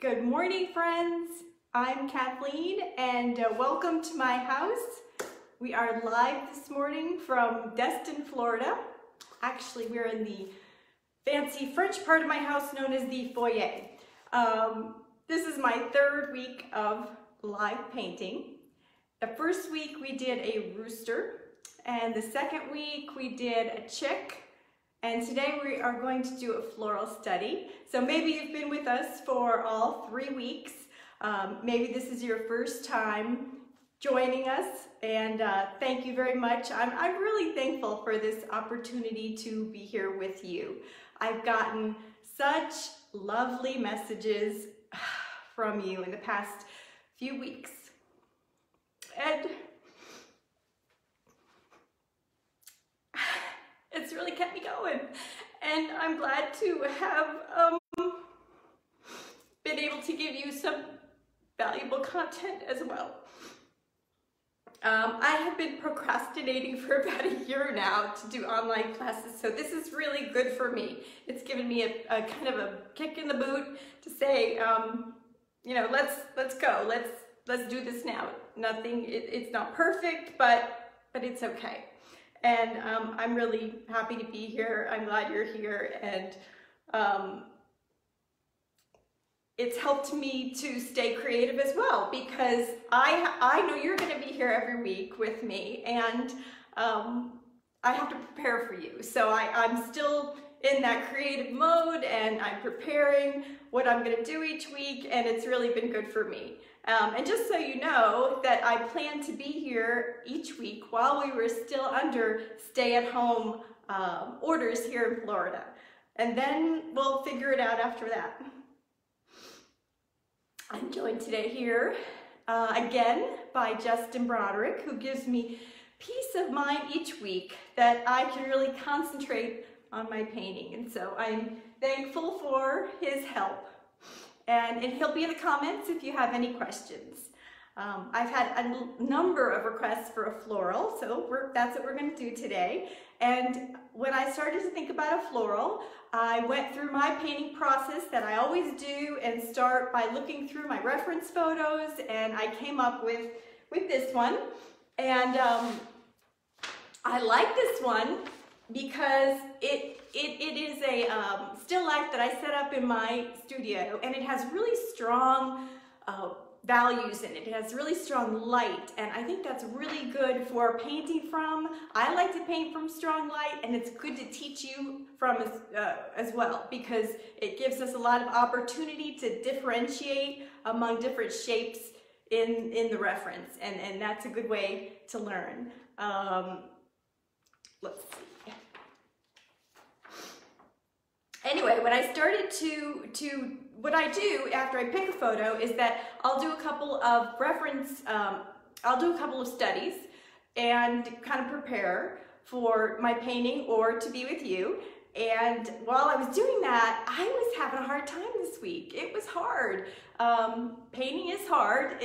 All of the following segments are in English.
Good morning, friends. I'm Kathleen, and welcome to my house. We are live this morning from Destin, Florida. Actually, we're in the fancy French part of my house known as the foyer. This is my third week of live painting. The first week we did a rooster, and the second week we did a chick. And today we are going to do a floral study. So maybe you've been with us for all 3 weeks. Maybe this is your first time joining us, and thank you very much. I'm really thankful for this opportunity to be here with you. I've gotten such lovely messages from you in the past few weeks. And it's really kept me going, and I'm glad to have been able to give you some valuable content as well. I have been procrastinating for about a year now to do online classes, so this is really good for me. It's given me a kind of a kick in the boot to say, you know, let's go, let's do this now. It's not perfect, but it's okay. And I'm really happy to be here. I'm glad you're here, and it's helped me to stay creative as well, because I know you're going to be here every week with me, and I have to prepare for you. So I'm still in that creative mode, and I'm preparing what I'm going to do each week, and it's really been good for me. And just so you know that I plan to be here each week while we were still under stay-at-home orders here in Florida. And then we'll figure it out after that. I'm joined today here again by Justin Broderick, who gives me peace of mind each week that I can really concentrate on my painting. And so I'm thankful for his help. And he'll be in the comments if you have any questions. I've had a number of requests for a floral, so that's what we're going to do today. And when I started to think about a floral, I went through my painting process that I always do and start by looking through my reference photos, and I came up with this one. And I like this one because it is a still life that I set up in my studio, and it has really strong values in it. It has really strong light, and I think that's really good for painting from. I like to paint from strong light, and it's good to teach you from as well, because it gives us a lot of opportunity to differentiate among different shapes in the reference, and that's a good way to learn. Let's see. Anyway, when I started what I do after I pick a photo is that I'll do a couple of I'll do a couple of studies and kind of prepare for my painting or to be with you. And while I was doing that, I was having a hard time this week. It was hard. Painting is hard.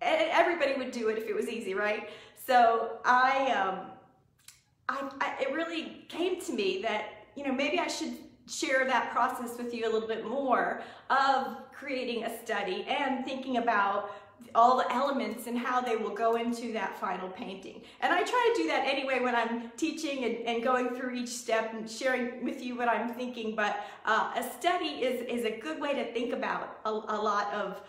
Everybody would do it if it was easy, right? So it really came to me that, you know, maybe I should share that process with you a little bit more of creating a study and thinking about all the elements and how they will go into that final painting. And I try to do that anyway when I'm teaching and going through each step and sharing with you what I'm thinking, but a study is a good way to think about a lot of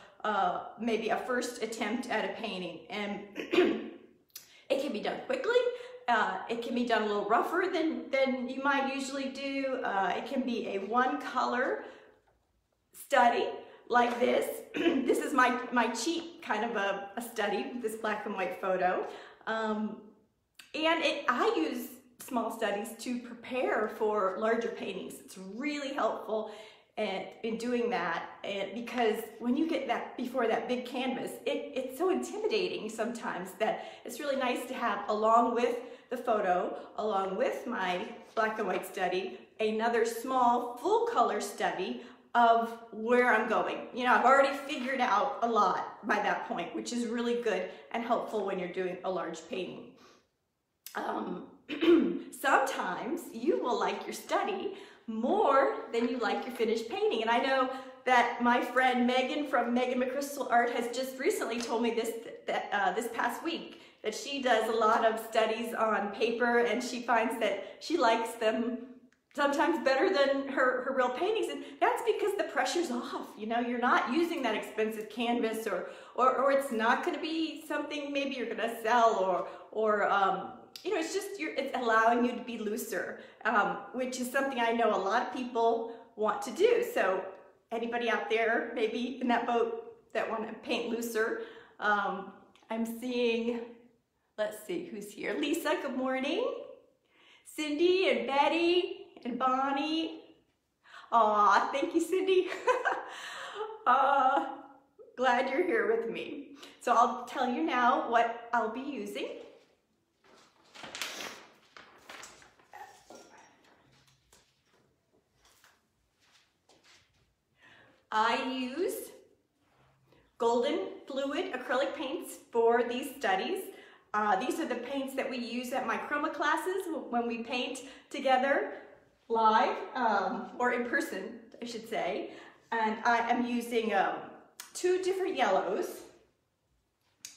maybe a first attempt at a painting. And it can be done quickly. It can be done a little rougher than you might usually do. It can be a one color study like this. This is my cheap kind of a study, this black and white photo. And I use small studies to prepare for larger paintings. It's really helpful in doing that, because when you get that before that big canvas, it's so intimidating sometimes that it's really nice to have, along with the photo, along with my black and white study, another small full color study of where I'm going. You know, I've already figured out a lot by that point, which is really good and helpful when you're doing a large painting. Sometimes you will like your study more than you like your finished painting. And I know that my friend Megan from Megan McCrystal Art has just recently told me this past week, that she does a lot of studies on paper, and she finds that she likes them sometimes better than her real paintings, and that's because the pressure's off. You know, you're not using that expensive canvas, or it's not going to be something maybe you're going to sell, or you know, it's allowing you to be looser, which is something I know a lot of people want to do. So anybody out there maybe in that boat that want to paint looser, I'm seeing, let's see who's here. Lisa, good morning. Cindy and Betty and Bonnie. Aw, thank you, Cindy. Glad you're here with me. So I'll tell you now what I'll be using. I use golden fluid acrylic paints for these studies. These are the paints that we use at my chroma classes when we paint together live, or in person, I should say. And I am using 2 different yellows,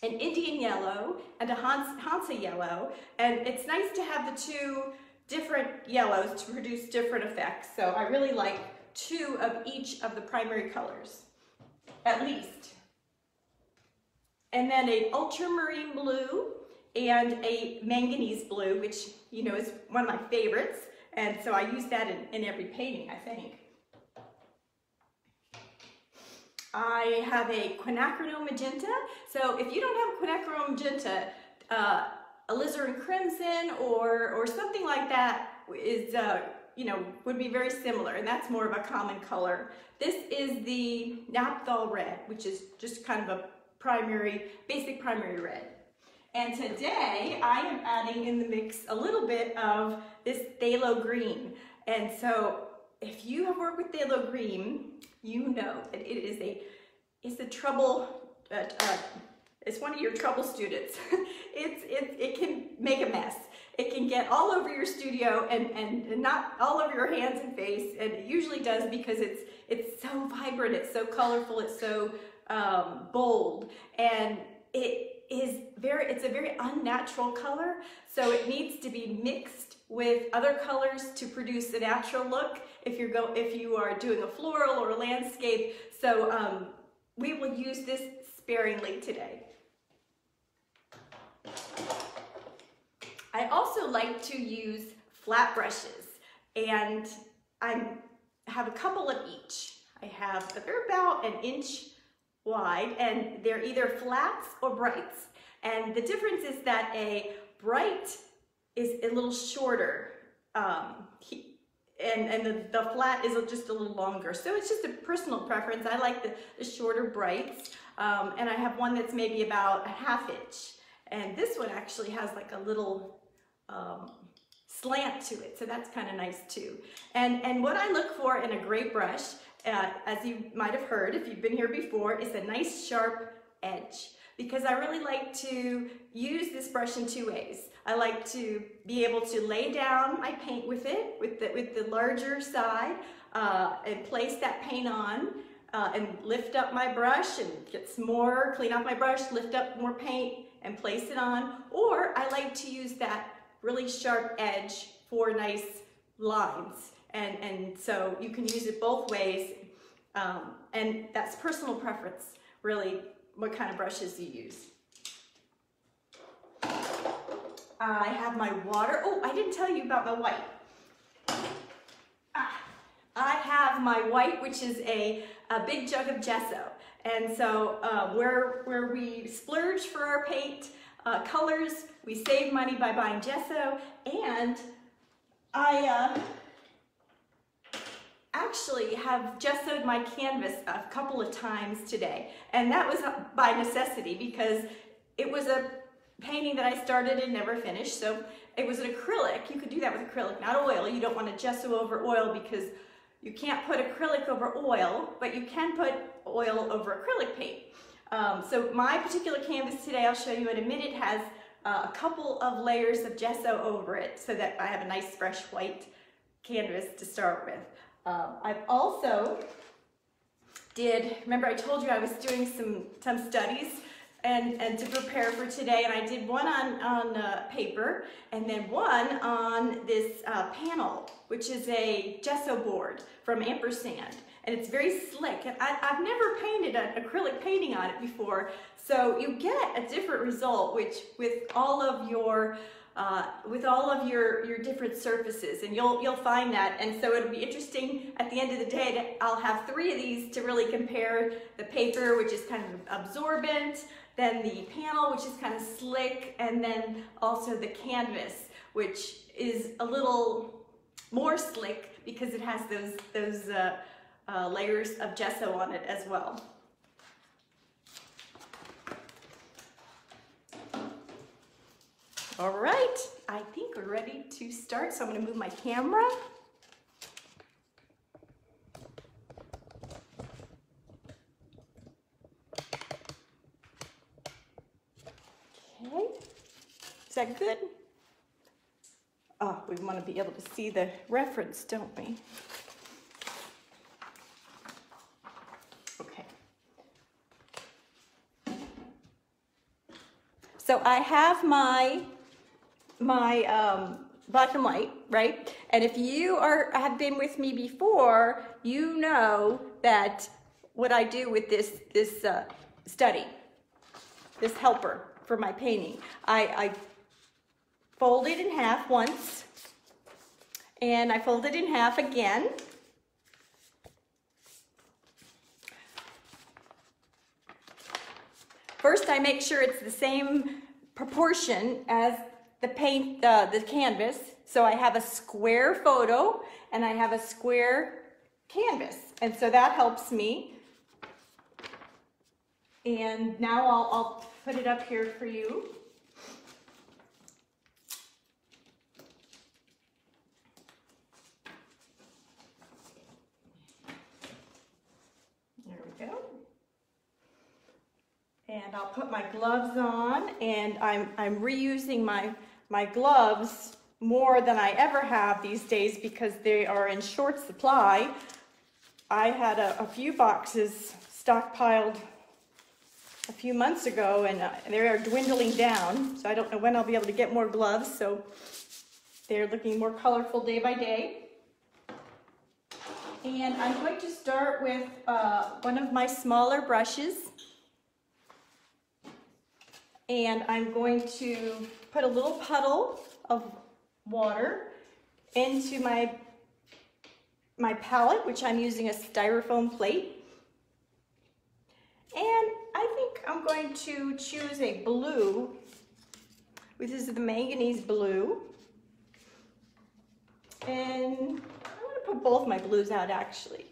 an Indian yellow and a Hansa yellow. And it's nice to have the 2 different yellows to produce different effects. So I really like 2 of each of the primary colors, at least. And then an ultramarine blue and a manganese blue, which, you know, is one of my favorites. And so I use that in every painting, I think. I have a quinacridone magenta. So if you don't have quinacridone magenta, alizarin crimson or something like that is, you know, would be very similar, and that's more of a common color. This is the naphthol red, which is just kind of a basic primary red. And today I am adding in the mix a little bit of this phthalo green. And so if you have worked with phthalo green, you know that it's a trouble, it's one of your trouble students. It can make a mess. It can get all over your studio and not all over your hands and face, and it usually does because it's so vibrant, it's so colorful, it's so bold, and it's a very unnatural color, so it needs to be mixed with other colors to produce a natural look if you are doing a floral or a landscape. So we will use this sparingly today. I also like to use flat brushes, and I have a couple of each. They're about an inch wide, and they're either flats or brights. And the difference is that a bright is a little shorter, and the flat is just a little longer. So it's just a personal preference. I like the shorter brights, and I have one that's maybe about a ½ inch. And this one actually has like a little slant to it, so that's kind of nice too. And what I look for in a great brush, as you might have heard if you've been here before, is a nice sharp edge, because I really like to use this brush in 2 ways. I like to be able to lay down my paint with it, with the larger side, and place that paint on, and lift up my brush and get some more, clean off my brush, lift up more paint and place it on. Or I like to use that really sharp edge for nice lines. And so you can use it both ways, and that's personal preference, really, what kind of brushes you use. I have my water. Oh, I didn't tell you about my white. I have my white, which is a big jug of gesso. And so where we splurge for our paint colors, we save money by buying gesso. And I actually have gessoed my canvas a couple of times today. And that was by necessity, because it was a painting that I started and never finished. So it was an acrylic. You could do that with acrylic, not oil. You don't want to gesso over oil because you can't put acrylic over oil, but you can put oil over acrylic paint. So my particular canvas today, I'll show you in a minute, has a couple of layers of gesso over it so that I have a nice fresh white canvas to start with. I've also remember I told you I was doing some studies and to prepare for today, and I did one on paper and then one on this panel, which is a gesso board from Ampersand, and it's very slick, and I've never painted an acrylic painting on it before, so you get a different result with all of your different surfaces, and you'll find that. And so it'll be interesting at the end of the day I'll have 3 of these to really compare: the paper, which is kind of absorbent, then the panel, which is kind of slick, and then also the canvas, which is a little more slick because it has those layers of gesso on it as well. All right, I think we're ready to start, so I'm going to move my camera. Okay, is that good? Oh, we want to be able to see the reference, don't we? Okay. So I have my black and white, right? And if you have been with me before, you know that what I do with this study, this helper for my painting, I fold it in half once, and I fold it in half again. First, I make sure it's the same proportion as the paint, the canvas. So I have a square photo and I have a square canvas, and so that helps me. And now I'll put it up here for you. There we go. And I'll put my gloves on, and I'm reusing my gloves more than I ever have these days because they are in short supply. I had a few boxes stockpiled a few months ago, and they are dwindling down, so I don't know when I'll be able to get more gloves, so they're looking more colorful day by day. And I'm going to start with one of my smaller brushes, and I'm going to put a little puddle of water into my palette, which I'm using a styrofoam plate. And I think I'm going to choose a blue. This is the manganese blue. And I'm going to put both my blues out actually.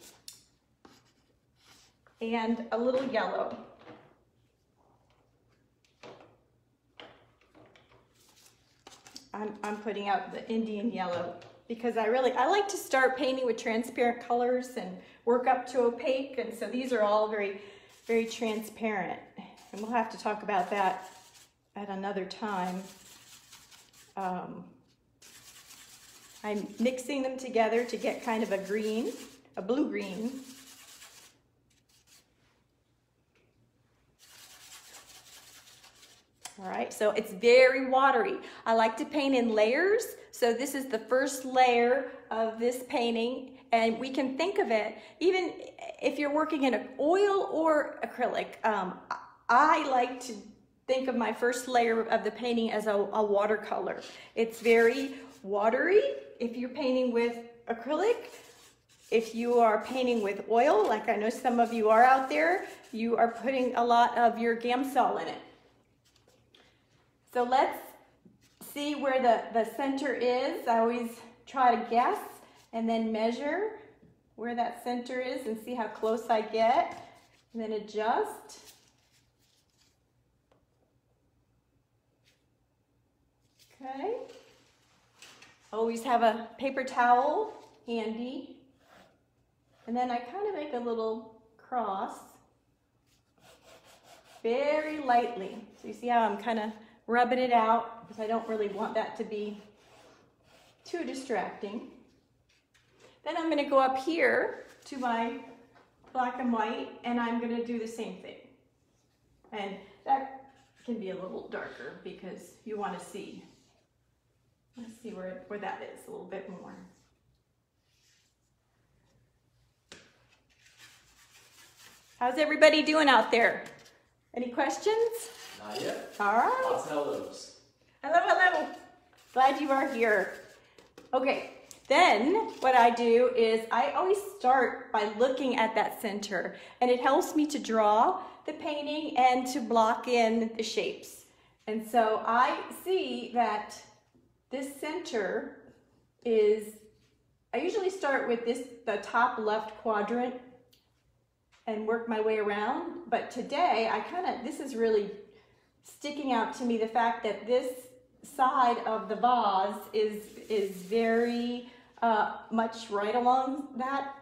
And a little yellow. I'm putting out the Indian yellow because I like to start painting with transparent colors and work up to opaque, and so these are all very, very transparent, and we'll have to talk about that at another time. I'm mixing them together to get kind of a green, a blue-green. All right, so it's very watery. I like to paint in layers, so this is the first layer of this painting, and we can think of it, even if you're working in oil or acrylic, I like to think of my first layer of the painting as a watercolor. It's very watery if you're painting with acrylic. If you are painting with oil, like I know some of you are out there, you are putting a lot of your Gamsol in it. So let's see where the center is. I always try to guess and then measure where that center is and see how close I get, and then adjust. Okay. Always have a paper towel handy. And then I kind of make a little cross very lightly. So you see how I'm kind of rubbing it out because I don't really want that to be too distracting. Then I'm going to go up here to my black and white, and I'm going to do the same thing. And that can be a little darker because you want to see. Let's see where that is a little bit more. How's everybody doing out there? Any questions? Not yet. All right. Lots of hellos. Hello, hello. Glad you are here. Okay, then what I do is I always start by looking at that center, and it helps me to draw the painting and to block in the shapes. And so I see that this center is, I usually start with the top left quadrant and work my way around. But today, this is really sticking out to me, the fact that this side of the vase is very much right along that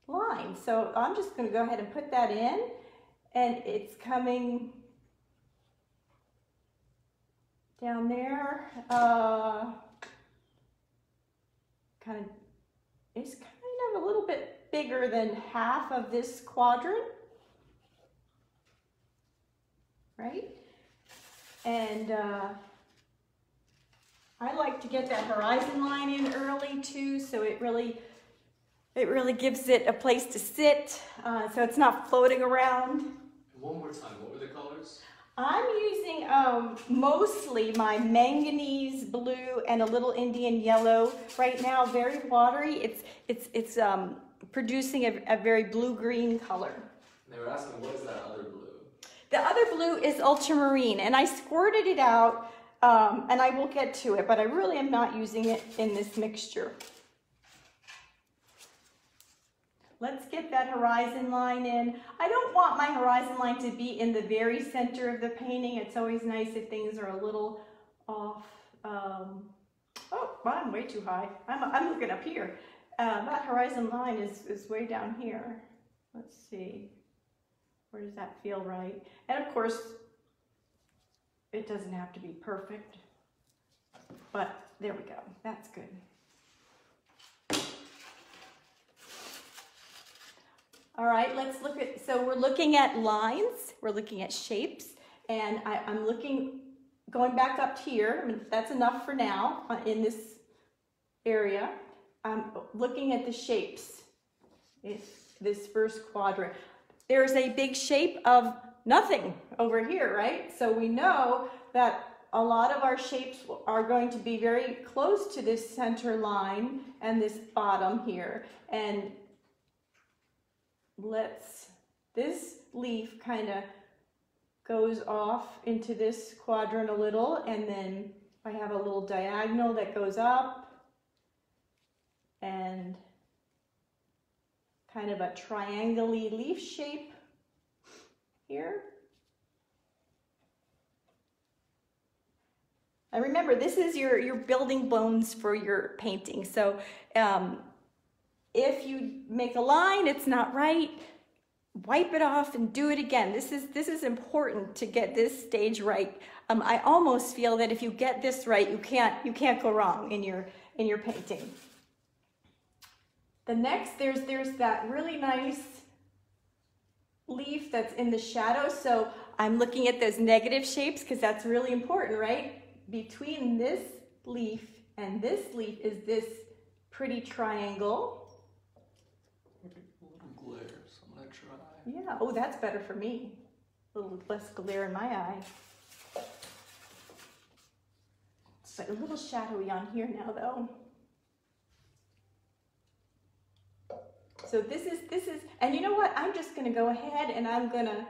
line. So I'm just going to go ahead and put that in, and it's coming down there. It's kind of a little bit bigger than half of this quadrant, right? And I like to get that horizon line in early too, so it really gives it a place to sit, so it's not floating around. One more time, what were the colors? I'm using mostly my manganese blue and a little Indian yellow right now. Very watery. It's producing a very blue-green color. They were asking, what is that other blue? The other blue is ultramarine, and I squirted it out, and I will get to it, but I really am not using it in this mixture. Let's get that horizon line in. I don't want my horizon line to be in the very center of the painting. It's always nice if things are a little off. Oh, I'm way too high. I'm looking up here. That horizon line is way down here. Let's see. Where does that feel right? And of course, it doesn't have to be perfect, but there we go. That's good. All right, let's look at, so we're looking at lines, we're looking at shapes, and I'm going back up here. I mean, that's enough for now in this area. I'm looking at the shapes, this first quadrant. There's a big shape of nothing over here, right? So we know that a lot of our shapes are going to be very close to this center line and this bottom here. And this leaf kind of goes off into this quadrant a little, and then I have a little diagonal that goes up and kind of a triangle-y leaf shape here. And remember, this is your building bones for your painting. So if you make a line, it's not right, wipe it off and do it again. This is important to get this stage right. I almost feel that if you get this right, you can't go wrong in your painting. The next, there's that really nice leaf that's in the shadow. So I'm looking at those negative shapes because that's really important, right? Between this leaf and this leaf is this pretty triangle. A little glare, so I'm gonna try. Yeah, oh, that's better for me. A little less glare in my eye. But a little shadowy on here now, though. So this is, and you know what? I'm just gonna go ahead and I'm gonna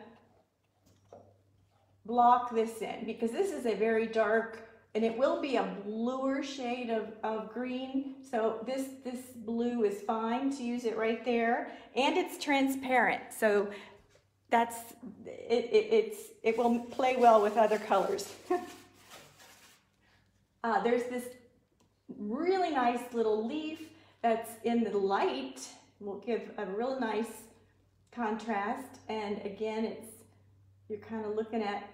block this in because this is a very dark, and it will be a bluer shade of green. So this blue is fine to use it right there. And it's transparent. So that's, it will play well with other colors. There's this really nice little leaf that's in the light. Will give a real nice contrast. And again, you're kind of looking at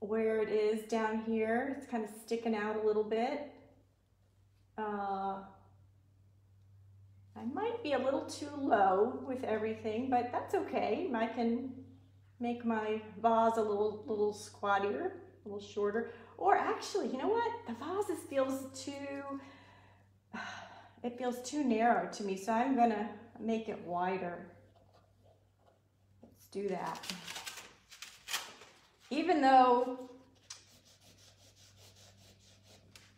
where it is down here. It's kind of sticking out a little bit. I might be a little too low with everything, but that's okay. I can make my vase a little squattier, a little shorter. Or actually, you know what? The vase feels too narrow to me, so I'm gonna make it wider. Let's do that. Even though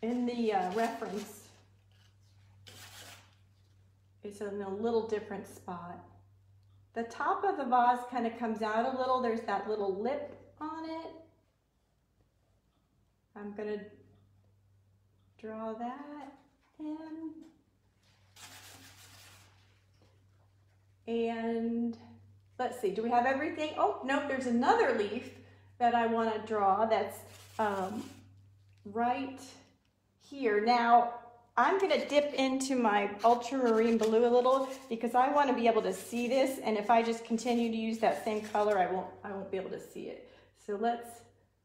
in the reference, it's in a little different spot. The top of the vase kind of comes out a little. There's that little lip on it. I'm gonna draw that in. And let's see, do we have everything? Oh, no, there's another leaf that I want to draw that's right here. Now, I'm going to dip into my ultramarine blue a little because I want to be able to see this, and if I just continue to use that same color, I won't be able to see it. So let's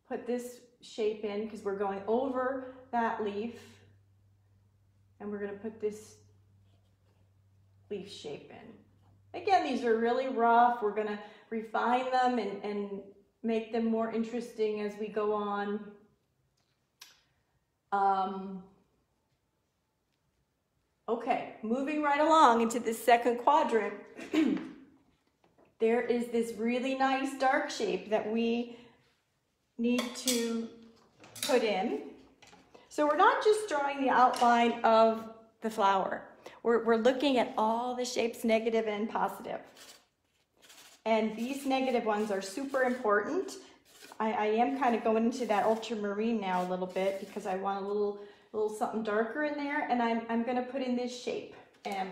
put this shape in because we're going over that leaf, and we're going to put this leaf shape in. Again, these are really rough. We're going to refine them and make them more interesting as we go on. Okay, moving right along into the second quadrant, there is this really nice dark shape that we need to put in. So we're not just drawing the outline of the flower. We're looking at all the shapes, negative and positive. And these negative ones are super important. I am kind of going into that ultramarine now a little bit because I want a little something darker in there, and I'm going to put in this shape. And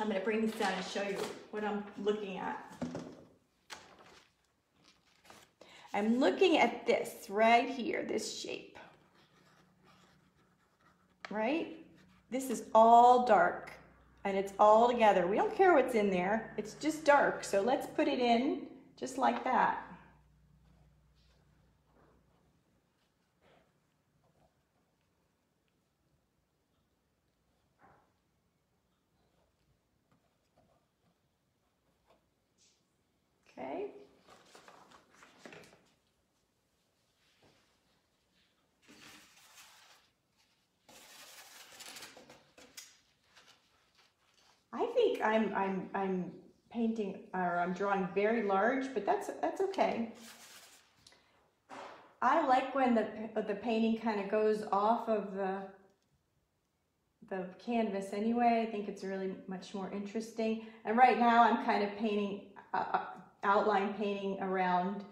I'm going to bring this down and show you what I'm looking at. I'm looking at this right here, this shape. Right? This is all dark, and it's all together. We don't care what's in there. It's just dark, so let's put it in just like that. Okay. I think I'm painting, or I'm drawing very large, but that's okay. I like when the painting kind of goes off of the canvas anyway. I think it's really much more interesting. And right now I'm kind of painting, outline painting around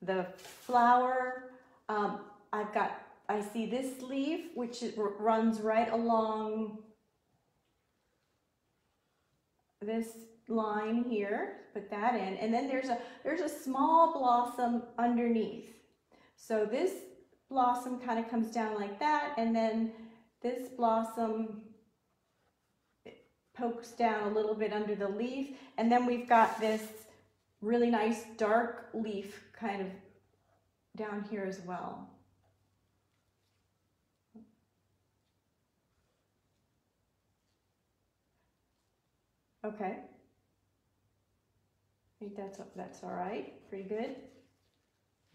the flower. I see this leaf, which runs right along this line here, put that in, and then there's a small blossom underneath. So this blossom kind of comes down like that, and then this blossom pokes down a little bit under the leaf, and then we've got this really nice dark leaf kind of down here as well. Okay. I think that's all right. Pretty good.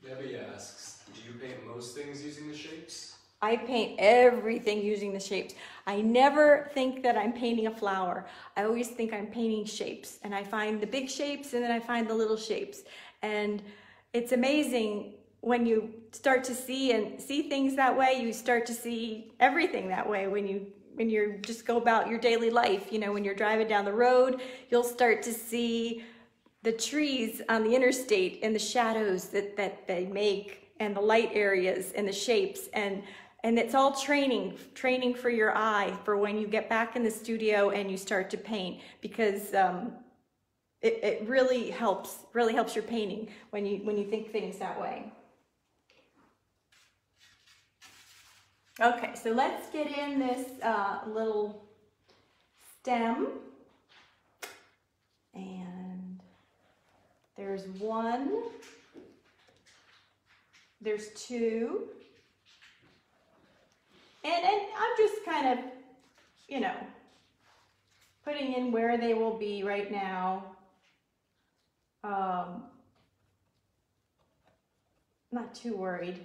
Debbie asks, do you paint most things using the shapes? I paint everything using the shapes. I never think that I'm painting a flower. I always think I'm painting shapes, and I find the big shapes and then I find the little shapes. And it's amazing when you start to see things that way. You start to see everything that way when you just go about your daily life. You know, when you're driving down the road, you'll start to see the trees on the interstate and the shadows that they make, and the light areas and the shapes, and it's all training for your eye for when you get back in the studio and you start to paint, because it really helps your painting when you think things that way. Okay, so let's get in this little stem, and there's one, there's two, and I'm just kind of, you know, putting in where they will be right now. Not too worried.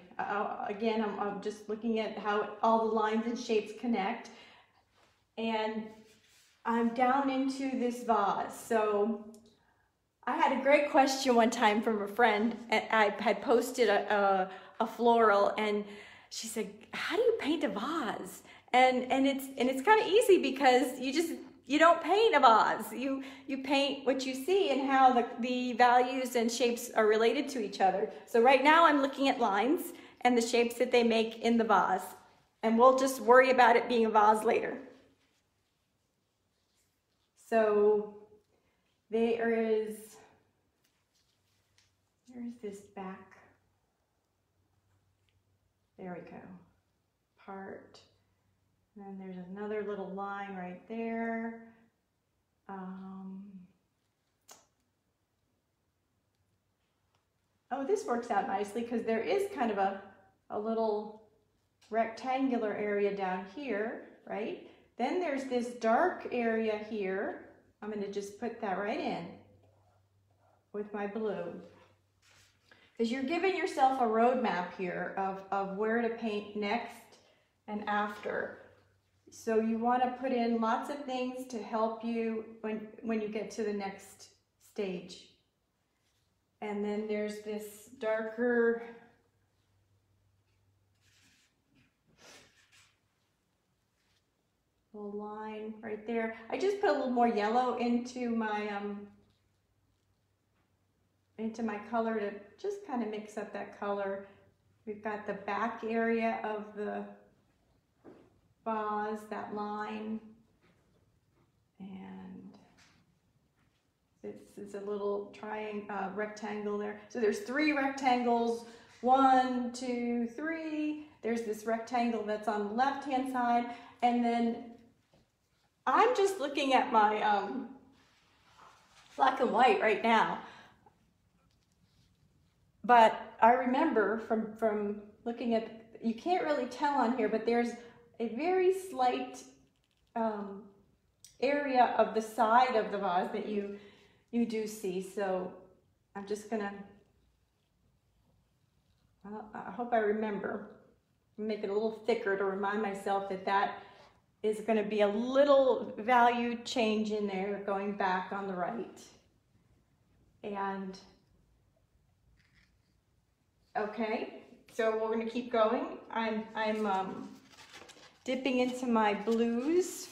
Again, I'm just looking at how all the lines and shapes connect. And I'm down into this vase. So I had a great question one time from a friend. I had posted a floral, and she said, "How do you paint a vase?" And it's kind of easy, because you don't paint a vase. You paint what you see and how the values and shapes are related to each other. So right now I'm looking at lines and the shapes that they make in the vase, and we'll just worry about it being a vase later. So there's this back, there we go, part, and then there's another little line right there. Oh, this works out nicely, because there is kind of a little rectangular area down here, right? Then there's this dark area here. I'm going to just put that right in with my blue. Because you're giving yourself a roadmap here of where to paint next and after. So you want to put in lots of things to help you when you get to the next stage. And then there's this darker little line right there. I just put a little more yellow into my color to just kind of mix up that color. We've got the back area of the vase, that line, and it's a little rectangle there. So there's 3 rectangles, 1, 2, 3. There's this rectangle that's on the left-hand side, and then I'm just looking at my black and white right now. But I remember from looking at, you can't really tell on here, but there's a very slight area of the side of the vase that you do see. So I'm just gonna, I hope I remember, make it a little thicker to remind myself that is going to be a little value change in there going back on the right. And okay, so we're going to keep going. I'm dipping into my blues.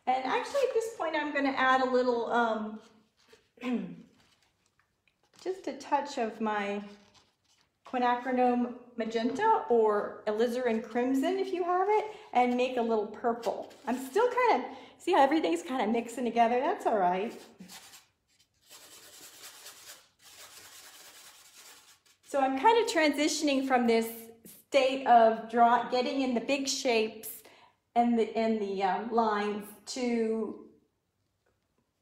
And actually at this point I'm going to add a little, just a touch of my quinacridone magenta or alizarin crimson if you have it, and make a little purple. I'm still kind of, see how everything's kind of mixing together? That's all right. So I'm kind of transitioning from this state of getting in the big shapes and the lines to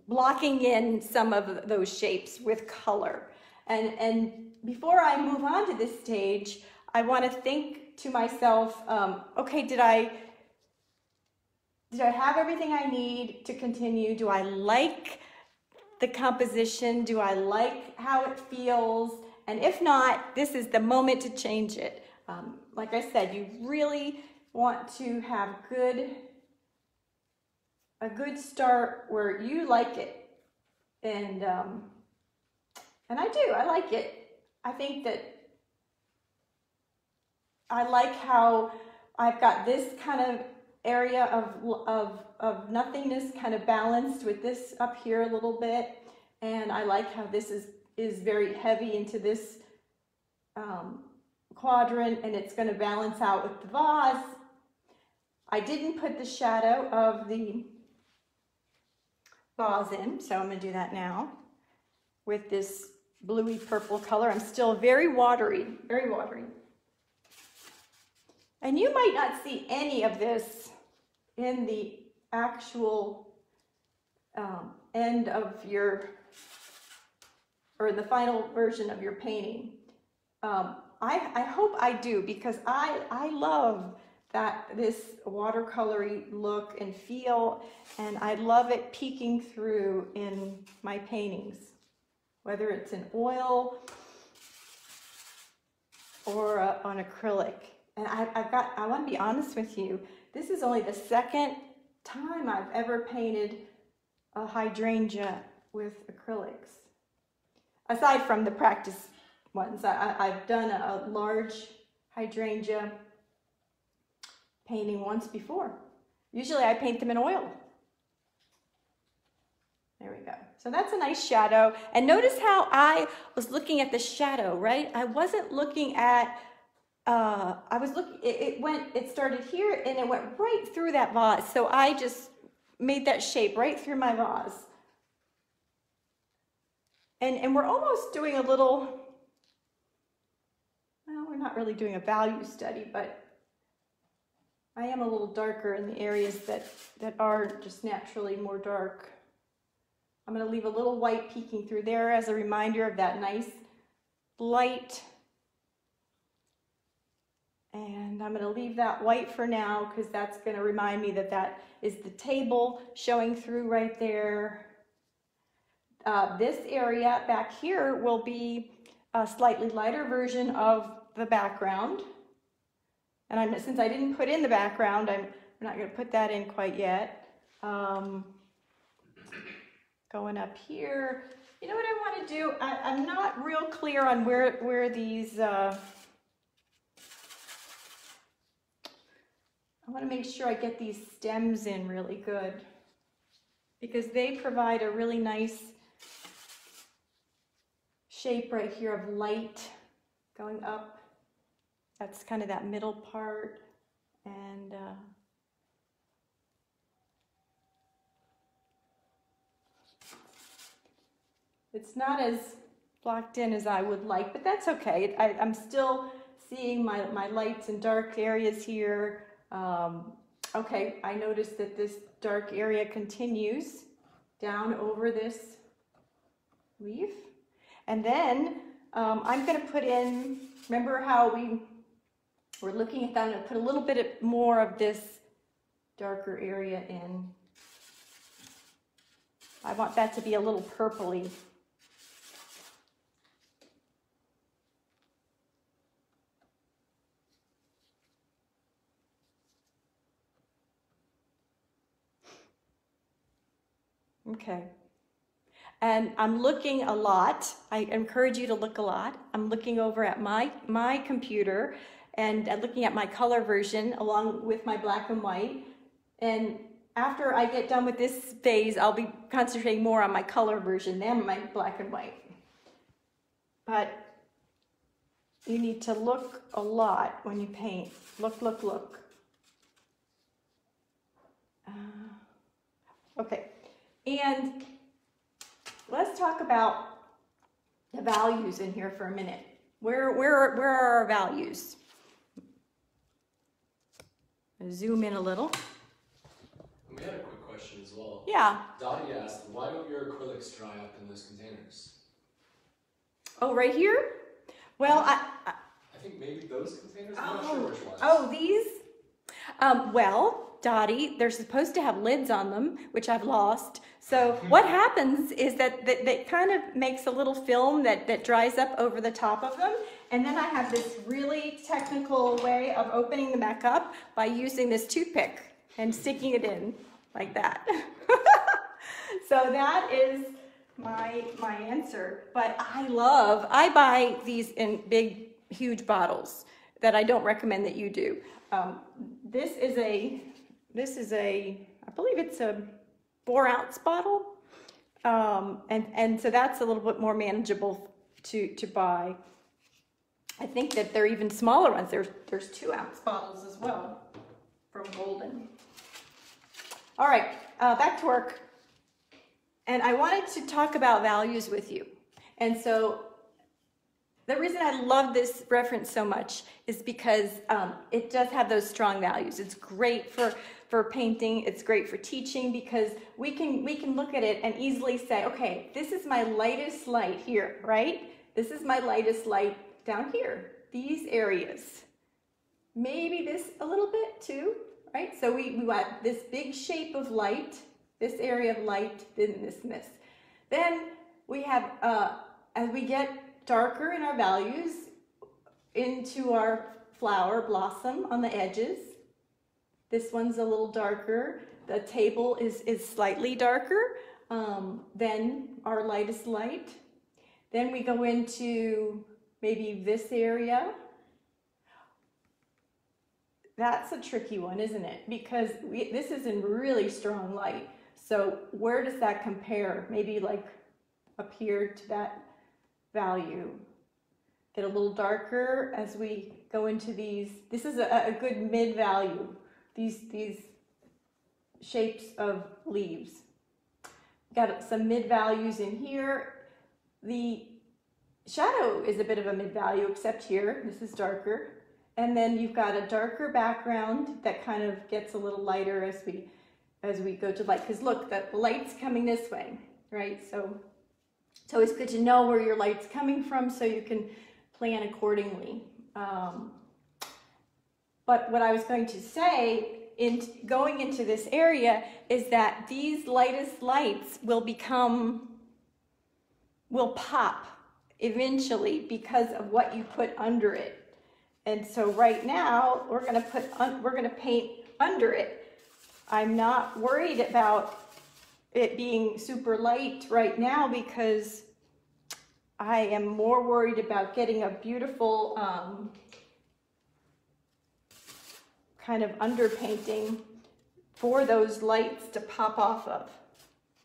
blocking in some of those shapes with color. And before I move on to this stage, I want to think to myself, okay, did I have everything I need to continue? Do I like the composition? Do I like how it feels? And if not, this is the moment to change it. Like I said, you really want to have a good start where you like it. And I do, I like it. I think that I like how I've got this kind of area of nothingness kind of balanced with this up here a little bit. And I like how this is very heavy into this quadrant, and it's going to balance out with the vase. I didn't put the shadow of the vase in, so I'm going to do that now with this bluey purple color. I'm still very watery, very watery. And you might not see any of this in the actual end of your, or the final version of your painting. I hope I do, because I love this watercolory look and feel, and I love it peeking through in my paintings, whether it's in oil or on acrylic. And I want to be honest with you, this is only the second time I've ever painted a hydrangea with acrylics. Aside from the practice ones, I've done a large hydrangea painting once before. Usually I paint them in oil. There we go. So that's a nice shadow. And notice how I was looking at the shadow, right? I wasn't looking at, it started here and it went right through that vase. So I just made that shape right through my vase. And we're almost doing a little, well, we're not really doing a value study, but I am a little darker in the areas that are just naturally more dark. I'm going to leave a little white peeking through there as a reminder of that nice light. And I'm going to leave that white for now because that's going to remind me that that is the table showing through right there. This area back here will be a slightly lighter version of the background. And since I didn't put in the background, I'm not going to put that in quite yet. Going up here, you know what I want to do? I'm not real clear on where these, I want to make sure I get these stems in really good because they provide a really nice shape right here of light going up. That's kind of that middle part, and it's not as blocked in as I would like, but that's okay. I'm still seeing my lights and dark areas here. Okay, I noticed that this dark area continues down over this leaf. And then I'm going to put in, remember how we were looking at that? I'm going to put a little bit more of this darker area in. I want that to be a little purpley. Okay. And I'm looking a lot. I encourage you to look a lot. I'm looking over at my computer and looking at my color version along with my black and white. And after I get done with this phase, I'll be concentrating more on my color version than my black and white. But you need to look a lot when you paint. Look, look, look. Okay. And let's talk about the values in here for a minute. Where are our values? Zoom in a little. We had a quick question as well. Yeah. Dottie asked, why don't your acrylics dry up in those containers? Oh, right here? Well, I think maybe those containers? I'm not sure which ones. Oh, these? Well, Dottie, they're supposed to have lids on them, which I've lost. So what happens is that kind of makes a little film that dries up over the top of them. And then I have this really technical way of opening them back up by using this toothpick and sticking it in like that. So that is my answer. But I buy these in big, huge bottles that I don't recommend that you do. This is a, I believe it's a 4-ounce bottle. And so that's a little bit more manageable to buy. I think that there are even smaller ones. There's 2-ounce bottles as well from Golden. All right, back to work. And I wanted to talk about values with you. And so the reason I love this reference so much is because it does have those strong values. It's great for painting. It's great for teaching because we can look at it and easily say, okay, this is my lightest light here, right? This is my lightest light down here, these areas. maybe this a little bit too, right? So we want this big shape of light, this area of light, then this and this. Then we have, as we get darker in our values into our flower blossom on the edges, this one's a little darker. The table is slightly darker than our lightest light. Then we go into maybe this area. That's a tricky one, isn't it? Because this is in really strong light. So where does that compare? Maybe like up here to that value. Get a little darker as we go into these. This is a good mid value. These shapes of leaves. Got some mid values in here. The shadow is a bit of a mid value, except here. This is darker. And then you've got a darker background that kind of gets a little lighter as we go to light. Because look, the light's coming this way, right? So it's always good to know where your light's coming from so you can plan accordingly. But what I was going to say in going into this area is that these lightest lights will pop eventually because of what you put under it. And so right now we're going to paint under it. I'm not worried about it being super light right now because I am more worried about getting a beautiful kind of underpainting for those lights to pop off of,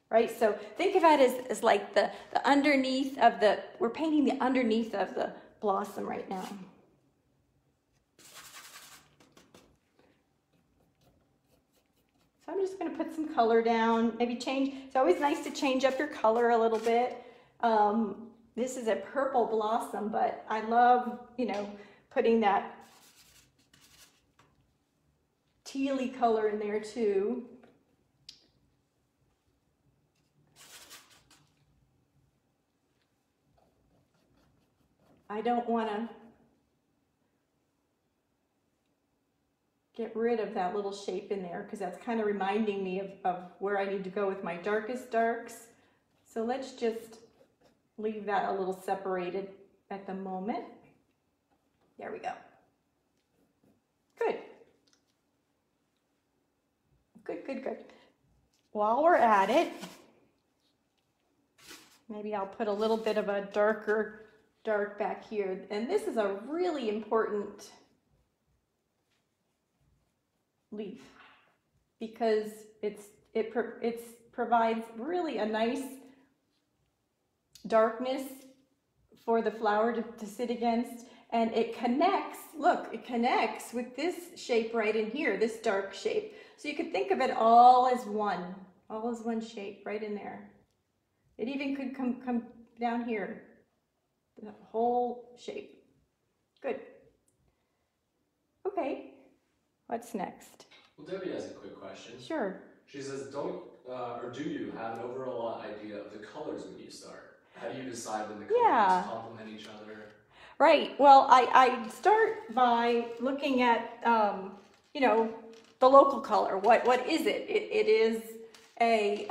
right? So think of it as like the underneath of we're painting the underneath of the blossom right now. So I'm just going to put some color down, maybe change. It's always nice to change up your color a little bit. This is a purple blossom, but I love, putting that tealy color in there too. I don't want to get rid of that little shape in there because that's kind of reminding me of where I need to go with my darkest darks. So let's just leave that a little separated at the moment. There we go. Good. Good. While we're at it, maybe I'll put a little bit of a darker dark back here. And this is a really important leaf because it provides really a nice darkness for the flower to sit against, and it connects, look, it connects with this shape right in here, this dark shape. So you could think of it all as one shape right in there. It even could come down here, the whole shape. Good. Okay, what's next? Well, Debbie has a quick question. Sure. She says, do you have an overall idea of the colors when you start? How do you decide when the colors complement each other? Right. Well, I start by looking at, the local color. What is it? It is a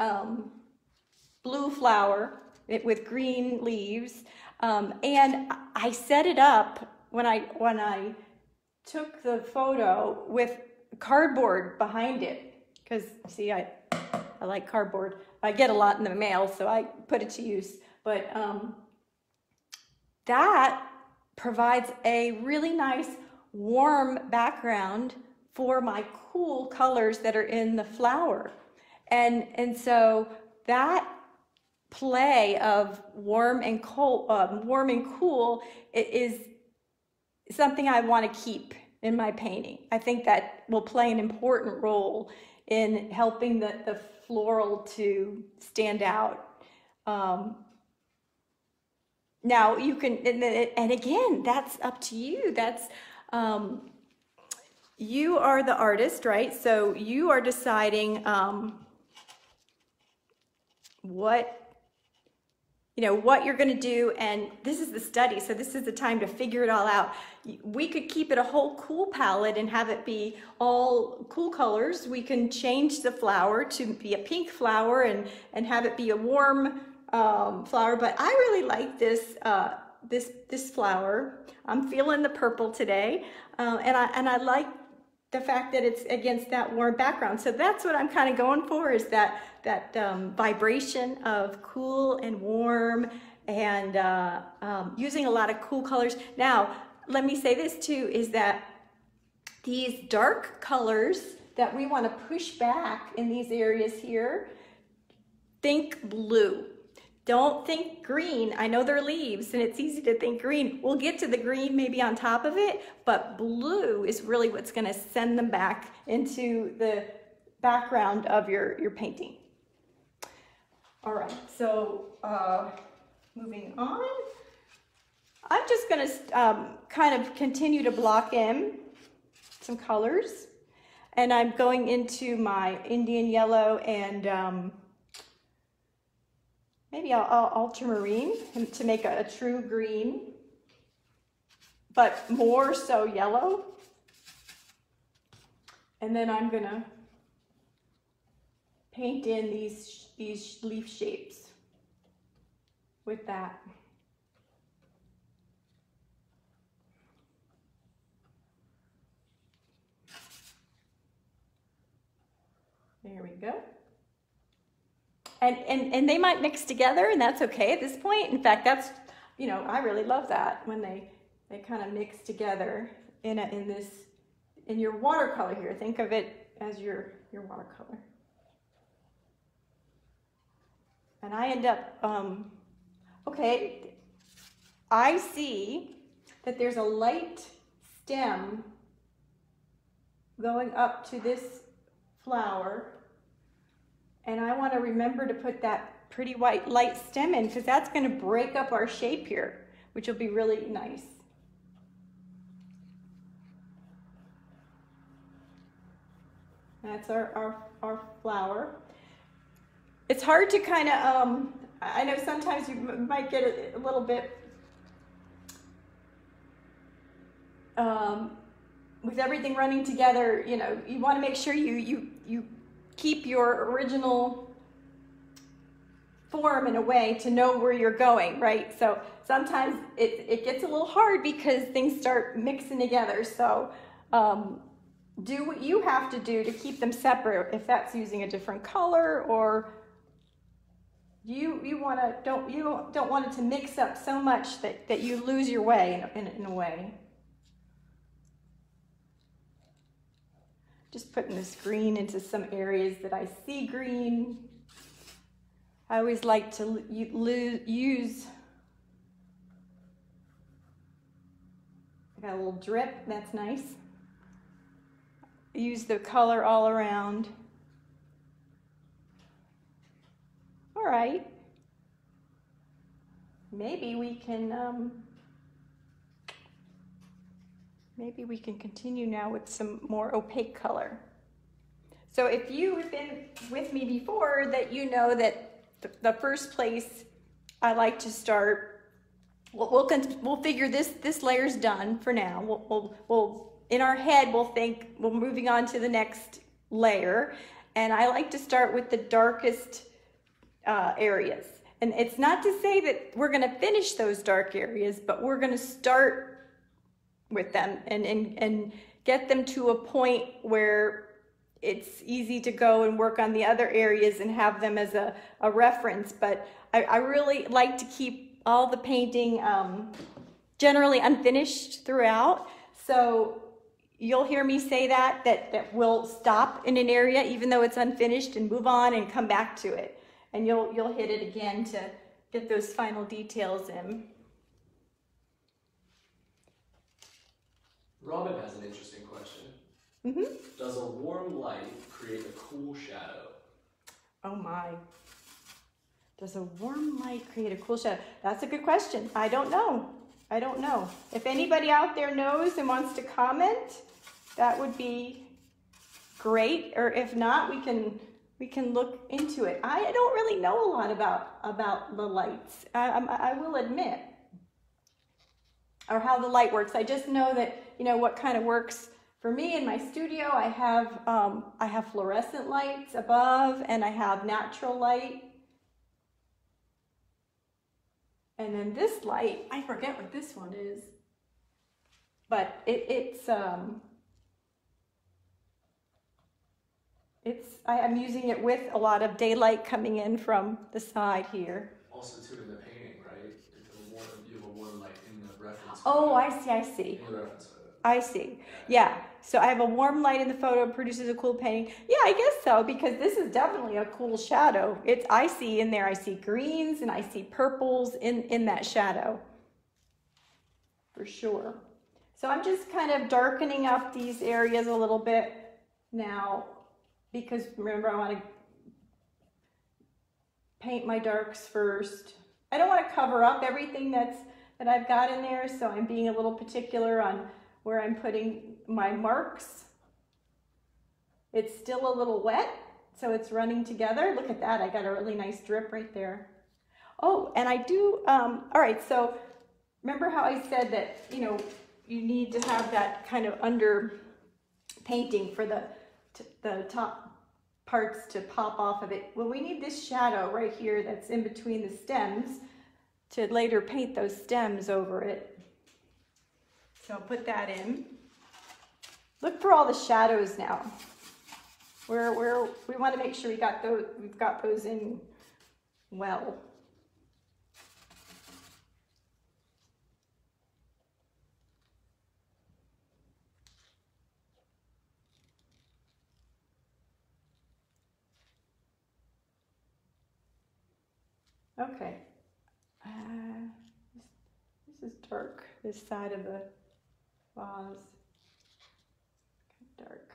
blue flower with green leaves, and I set it up when I took the photo with cardboard behind it because see I like cardboard. I get a lot in the mail, so I put it to use. But that provides a really nice warm background for my cool colors that are in the flower. And so that play of warm and cool is something I want to keep in my painting. I think that will play an important role in helping the floral to stand out. Now you can, and again, that's up to you. That's, you are the artist, right? So you are deciding what you know, what you're going to do, and this is the study, so this is the time to figure it all out. We could keep it a whole cool palette and have it be all cool colors. We can change the flower to be a pink flower and have it be a warm flower, but I really like this this flower. I'm feeling the purple today, and I like the fact that it's against that warm background. So that's what I'm kind of going for, is that vibration of cool and warm, and using a lot of cool colors. Now, let me say this too, is that these dark colors that we want to push back in these areas here, think blue. Don't think green. I know they're leaves and it's easy to think green. We'll get to the green maybe on top of it, but blue is really what's going to send them back into the background of your painting. All right, so moving on. I'm just going to kind of continue to block in some colors, and I'm going into my Indian yellow and maybe I'll ultramarine to make a true green, but more so yellow. And then I'm gonna paint in these leaf shapes with that. There we go. And they might mix together, and that's okay at this point. In fact, that's, you know, I really love that when they kind of mix together in your watercolor here. Think of it as your watercolor. And I end up, okay, I see that there's a light stem going up to this flower. And I want to remember to put that pretty white light stem in, because that's going to break up our shape here, which will be really nice. That's our flower. It's hard to kind of, I know sometimes you might get a little bit, with everything running together, you know, you want to make sure you keep your original form in a way to know where you're going, right? So sometimes it gets a little hard because things start mixing together. So do what you have to do to keep them separate, if that's using a different color, or you don't want it to mix up so much that you lose your way in a way. Just putting this green into some areas that I see green. I always like to use, I got a little drip, that's nice. Use the color all around. All right. Maybe we can continue now with some more opaque color. So if you have been with me before, that you know that the first place I like to start, we'll figure this layer's done for now. We'll in our head we'll think we're moving on to the next layer, and I like to start with the darkest areas. And it's not to say that we're going to finish those dark areas, but we're going to start with them and get them to a point where it's easy to go and work on the other areas and have them as a reference. But I really like to keep all the painting generally unfinished throughout. So you'll hear me say that we'll stop in an area even though it's unfinished and move on and come back to it. And you'll hit it again to get those final details in. Robin has an interesting question. Mm-hmm. Does a warm light create a cool shadow? Oh my. Does a warm light create a cool shadow? That's a good question. I don't know. I don't know. If anybody out there knows and wants to comment, that would be great. Or if not, we can we can look into it. I don't really know a lot about the lights, I will admit, or how the light works. I just know that, you know, what kind of works for me in my studio. I have fluorescent lights above, and I have natural light. And then this light, I forget what this one is, but I'm using it with a lot of daylight coming in from the side here. Also too in the painting, right? You have a warm light in the reference. Oh, I see. In the reference photo. I see. Yeah. So I have a warm light in the photo, produces a cool painting. Yeah, I guess so, because this is definitely a cool shadow. I see in there, I see greens and I see purples in that shadow. For sure. So I'm just kind of darkening up these areas a little bit now, because remember, I want to paint my darks first. I don't want to cover up everything that I've got in there, so I'm being a little particular on where I'm putting my marks. It's still a little wet, so it's running together. Look at that, I got a really nice drip right there. Oh, and I do, all right, so remember how I said that, you know, you need to have that kind of under painting for the top parts to pop off of it. Well, we need this shadow right here that's in between the stems to later paint those stems over it. So I'll put that in. Look for all the shadows now. We want to make sure we've got those in well. Okay, this is dark, this side of the vase, dark.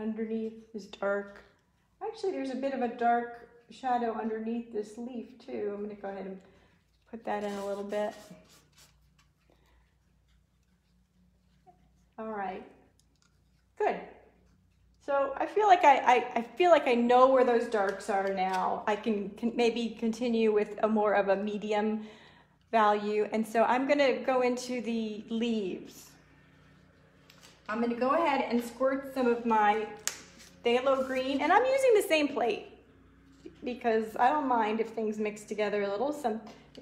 Underneath is dark. Actually, there's a bit of a dark shadow underneath this leaf too. I'm going to go ahead and put that in a little bit. All right, good. So I feel like I know where those darks are now. I can maybe continue with a more of a medium value, and so I'm going to go into the leaves. I'm going to go ahead and squirt some of my phthalo green, and I'm using the same plate because I don't mind if things mix together a little.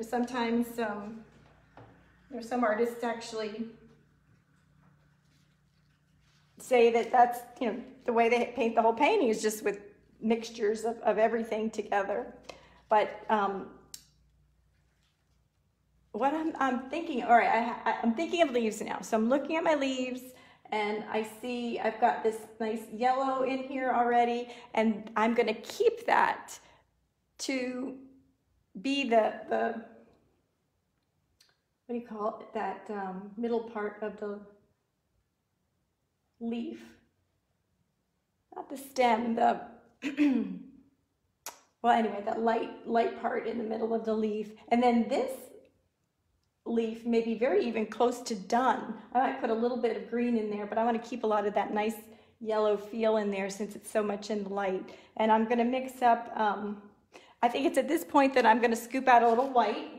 Sometimes some artists actually say that that's, you know, the way they paint the whole painting is just with mixtures of everything together. But what I'm thinking, all right, I'm thinking of leaves now. So I'm looking at my leaves, and I see I've got this nice yellow in here already, and I'm going to keep that to be the what do you call it, that middle part of the leaf, not the stem, the well, anyway, that light part in the middle of the leaf. And then this leaf may be very even close to done. I might put a little bit of green in there, but I want to keep a lot of that nice yellow feel in there since it's so much in the light. And I'm going to mix up, I think it's at this point that I'm going to scoop out a little white.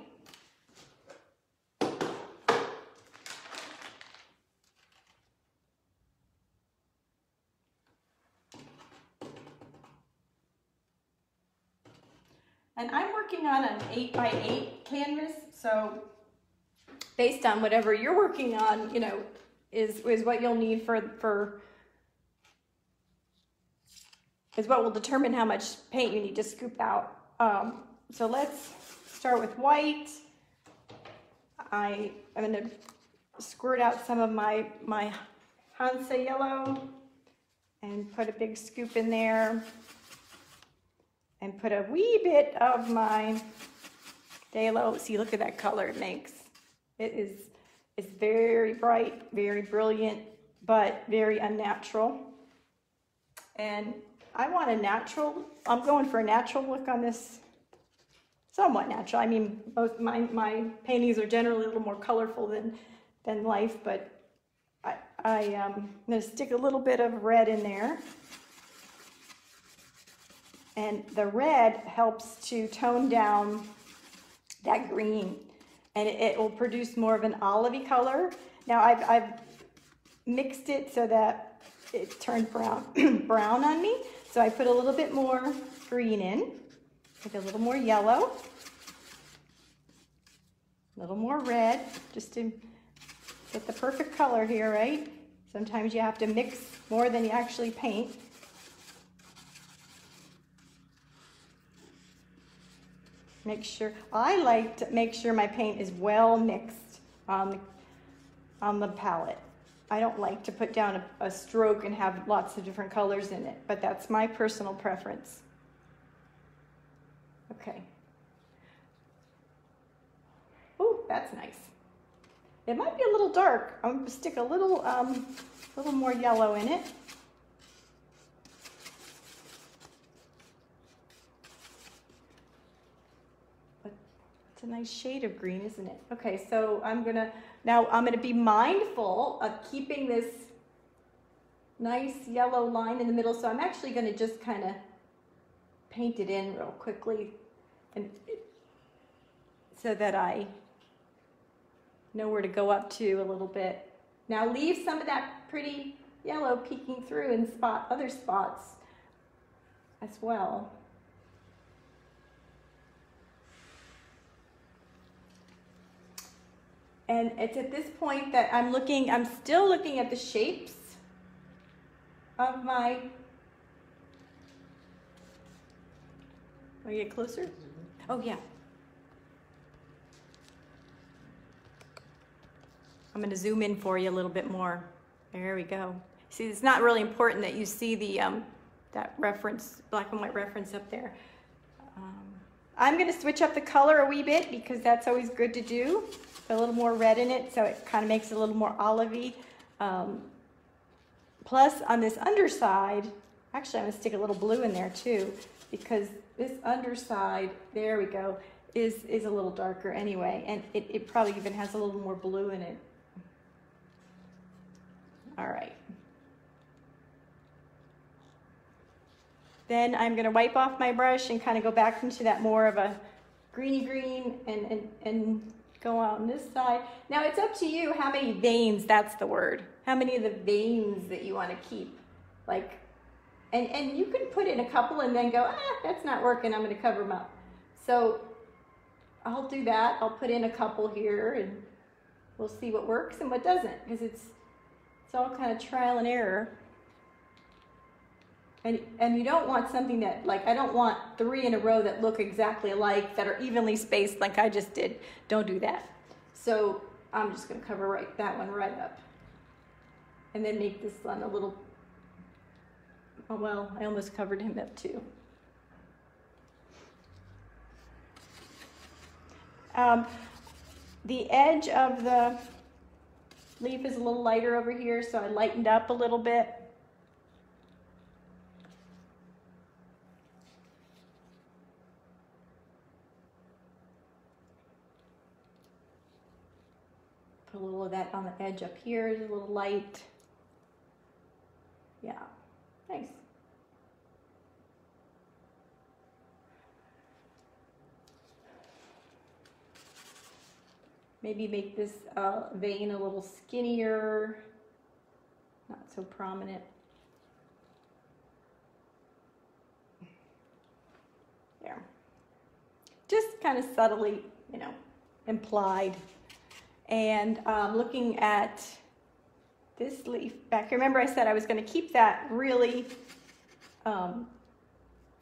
And I'm working on an 8x8 canvas, so based on whatever you're working on, you know, is what you'll need is what will determine how much paint you need to scoop out. So let's start with white. I'm going to squirt out some of my Hansa yellow and put a big scoop in there. And put a wee bit of my phthalo. See, look at that color it makes. It's very bright, very brilliant, but very unnatural. And I want a natural, I'm going for a natural look on this. Somewhat natural. I mean, both my paintings are generally a little more colorful than life, but I'm going to stick a little bit of red in there. And the red helps to tone down that green, and it will produce more of an olivey color. Now I've mixed it so that it turned brown brown on me. So I put a little bit more green in, like a little more yellow, a little more red, just to get the perfect color here, right? Sometimes you have to mix more than you actually paint. Make sure, I like to make sure my paint is well mixed on the palette. I don't like to put down a stroke and have lots of different colors in it, but that's my personal preference. Okay. Oh, that's nice. It might be a little dark. I'm going to stick a little more yellow in it. But it's a nice shade of green, isn't it? Okay, so I'm going to be mindful of keeping this nice yellow line in the middle. So I'm actually going to just kind of paint it in real quickly, and so that I know where to go up to a little bit. Now leave some of that pretty yellow peeking through in other spots as well. And it's at this point that I'm still looking at the shapes of my, want to get closer? Oh yeah. I'm going to zoom in for you a little bit more. There we go. See, it's not really important that you see the that reference, black and white reference up there. I'm going to switch up the color a wee bit because that's always good to do. Put a little more red in it so it kind of makes it a little more olivey. Plus on this underside, actually I'm going to stick a little blue in there too, because this underside, there we go, is a little darker anyway, and it probably even has a little more blue in it. All right. Then I'm going to wipe off my brush and kind of go back into that more of a greeny green and go on this side. Now it's up to you how many veins, that's the word, how many of the veins that you want to keep. Like, and you can put in a couple and then go, that's not working, I'm going to cover them up. So I'll do that. I'll put in a couple here and we'll see what works and what doesn't, because it's all kind of trial and error. And you don't want something that, like, I don't want 3 in a row that look exactly alike, that are evenly spaced like I just did. Don't do that. So I'm just going to cover that one right up. And then make this one a little, oh well, I almost covered him up too. The edge of the leaf is a little lighter over here, so I lightened up a little bit. Put a little of that on the edge up here, a little light. Yeah, nice. Maybe make this vein a little skinnier, not so prominent. There. Just kind of subtly, you know, implied. And looking at this leaf back here, remember I said I was going to keep that really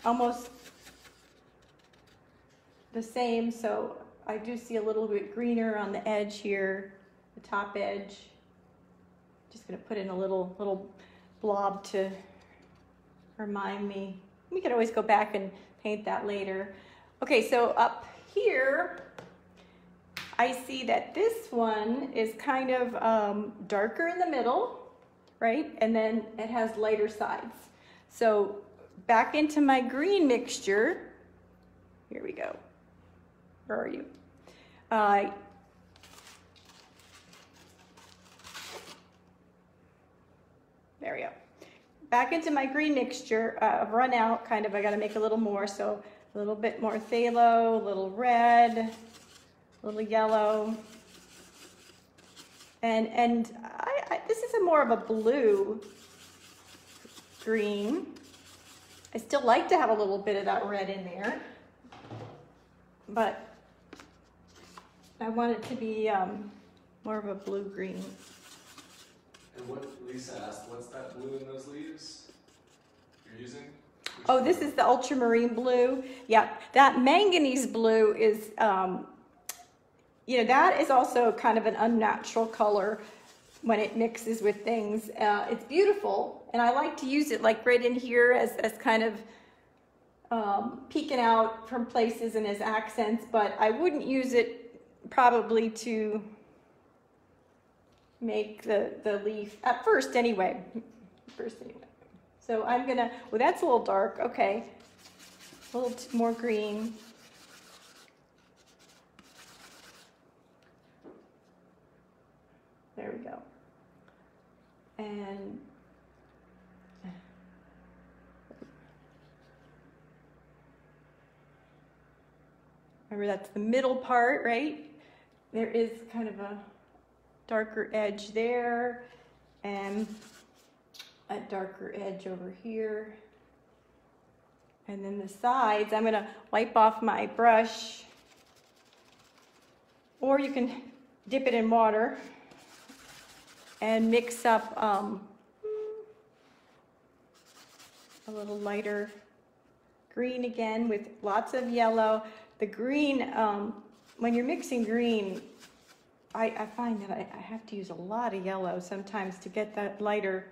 almost the same, so I do see a little bit greener on the edge here, the top edge. Just going to put in a little blob to remind me. We could always go back and paint that later. Okay, so up here, I see that this one is kind of darker in the middle, right? And then it has lighter sides. So back into my green mixture. Here we go. Where are you? There we go. Back into my green mixture. I've run out, kind of. I got to make a little more, so a little bit more phthalo, a little red, a little yellow, and this is more of a blue green. I still like to have a little bit of that red in there, but I want it to be more of a blue-green. And what Lisa asked, what's that blue in those leaves you're using? Oh, this is the ultramarine blue. Yeah, that manganese blue is, you know, that is also kind of an unnatural color when it mixes with things. It's beautiful, and I like to use it like right in here as kind of peeking out from places and as accents, but I wouldn't use it probably to make the leaf, at first anyway. So I'm gonna, well, that's a little dark, okay. A little more green. There we go. And remember, that's the middle part, right? There is kind of a darker edge there and a darker edge over here. And then the sides, I'm gonna wipe off my brush, or you can dip it in water and mix up a little lighter green again with lots of yellow. The green, when you're mixing green, I find that I have to use a lot of yellow sometimes to get that lighter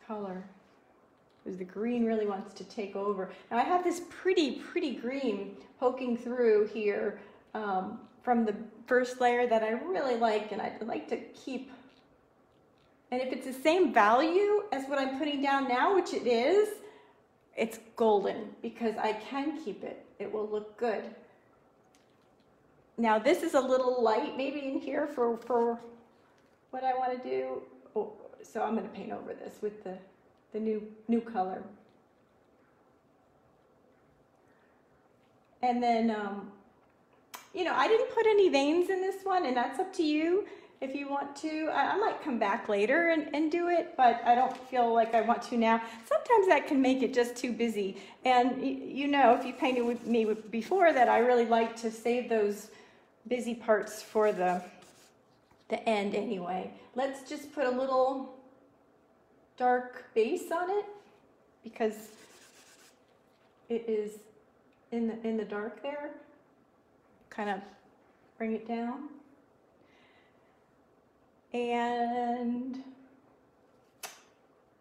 color, because the green really wants to take over. Now I have this pretty green poking through here from the first layer that I really like, and I'd like to keep. And if it's the same value as what I'm putting down now, which it is, it's golden, because I can keep it. It will look good. Now this is a little light maybe in here for what I want to do. Oh, so I'm going to paint over this with the new color. And then, you know, I didn't put any veins in this one, and that's up to you if you want to. I might come back later and do it, but I don't feel like I want to now. Sometimes that can make it just too busy. And you know, if you painted with me before, that I really like to save those busy parts for the end anyway. Let's just put a little dark base on it, because it is in the dark there. Kind of bring it down. And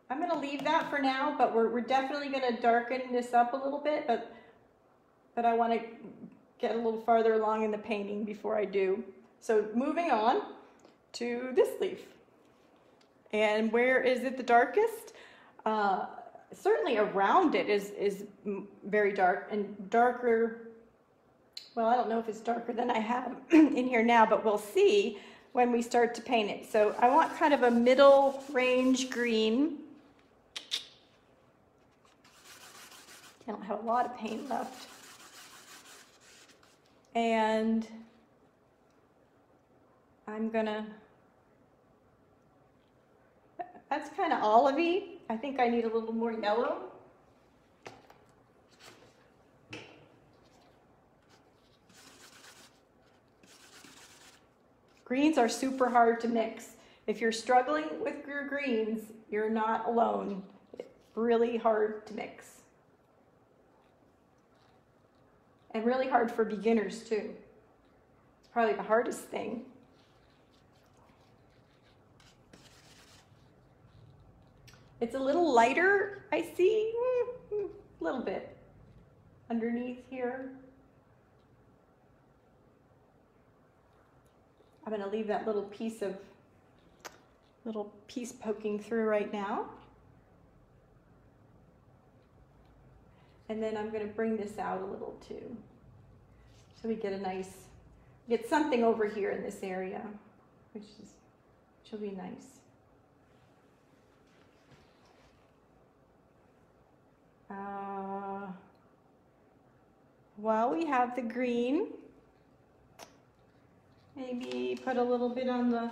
I'm going to leave that for now, but we're definitely going to darken this up a little bit, but I want to get a little farther along in the painting before I do. So moving on to this leaf. And where is it the darkest? Certainly around it is very dark, and darker, well, I don't know if it's darker than I have in here now, but we'll see when we start to paint it. So I want kind of a middle range green. I don't have a lot of paint left. And I'm gonna, that's kind of olivey. I think I need a little more yellow. Greens are super hard to mix. If you're struggling with your greens, you're not alone. It's really hard to mix. And really hard for beginners too. It's probably the hardest thing. It's a little lighter, I see, a little bit underneath here. I'm going to leave that little piece poking through right now. And then I'm going to bring this out a little too. So we get a nice, get something over here in this area, which will be nice. While we have the green, maybe put a little bit on the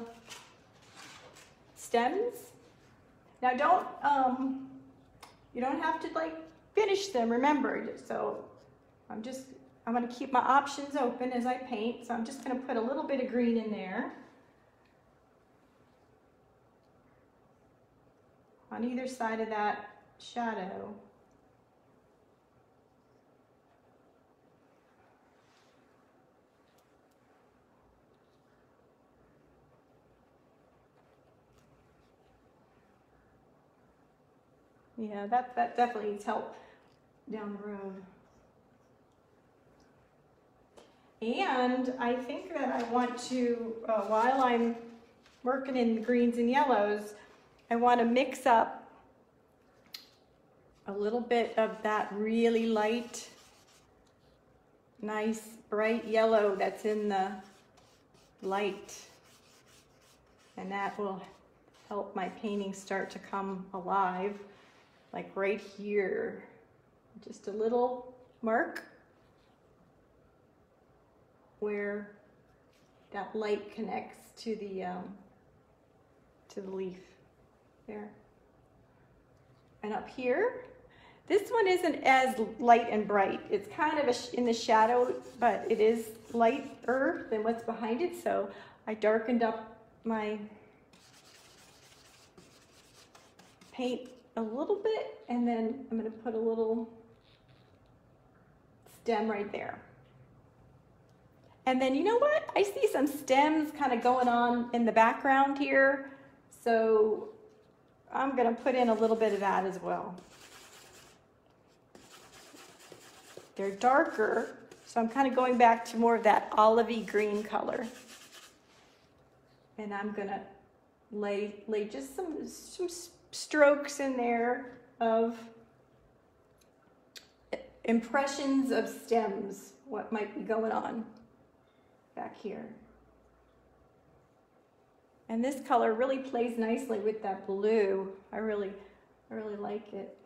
stems. Now you don't have to like finish them, remember. So I'm going to keep my options open as I paint. So I'm just going to put a little bit of green in there on either side of that shadow. Yeah, that definitely needs help down the road. And I think that I want to, while I'm working in the greens and yellows, I want to mix up a little bit of that really light, nice, bright yellow that's in the light. And that will help my painting start to come alive. Like right here, just a little mark where that light connects to the leaf there. And up here, this one isn't as light and bright. It's kind of in the shadow, but it is lighter than what's behind it. So I darkened up my paint a little bit, and then I'm going to put a little stem right there. And then you know what? I see some stems kind of going on in the background here. So I'm going to put in a little bit of that as well. They're darker, so I'm kind of going back to more of that olivey green color. And I'm going to lay just some strokes in there of impressions of stems, what might be going on back here. And this color really plays nicely with that blue. I really like it.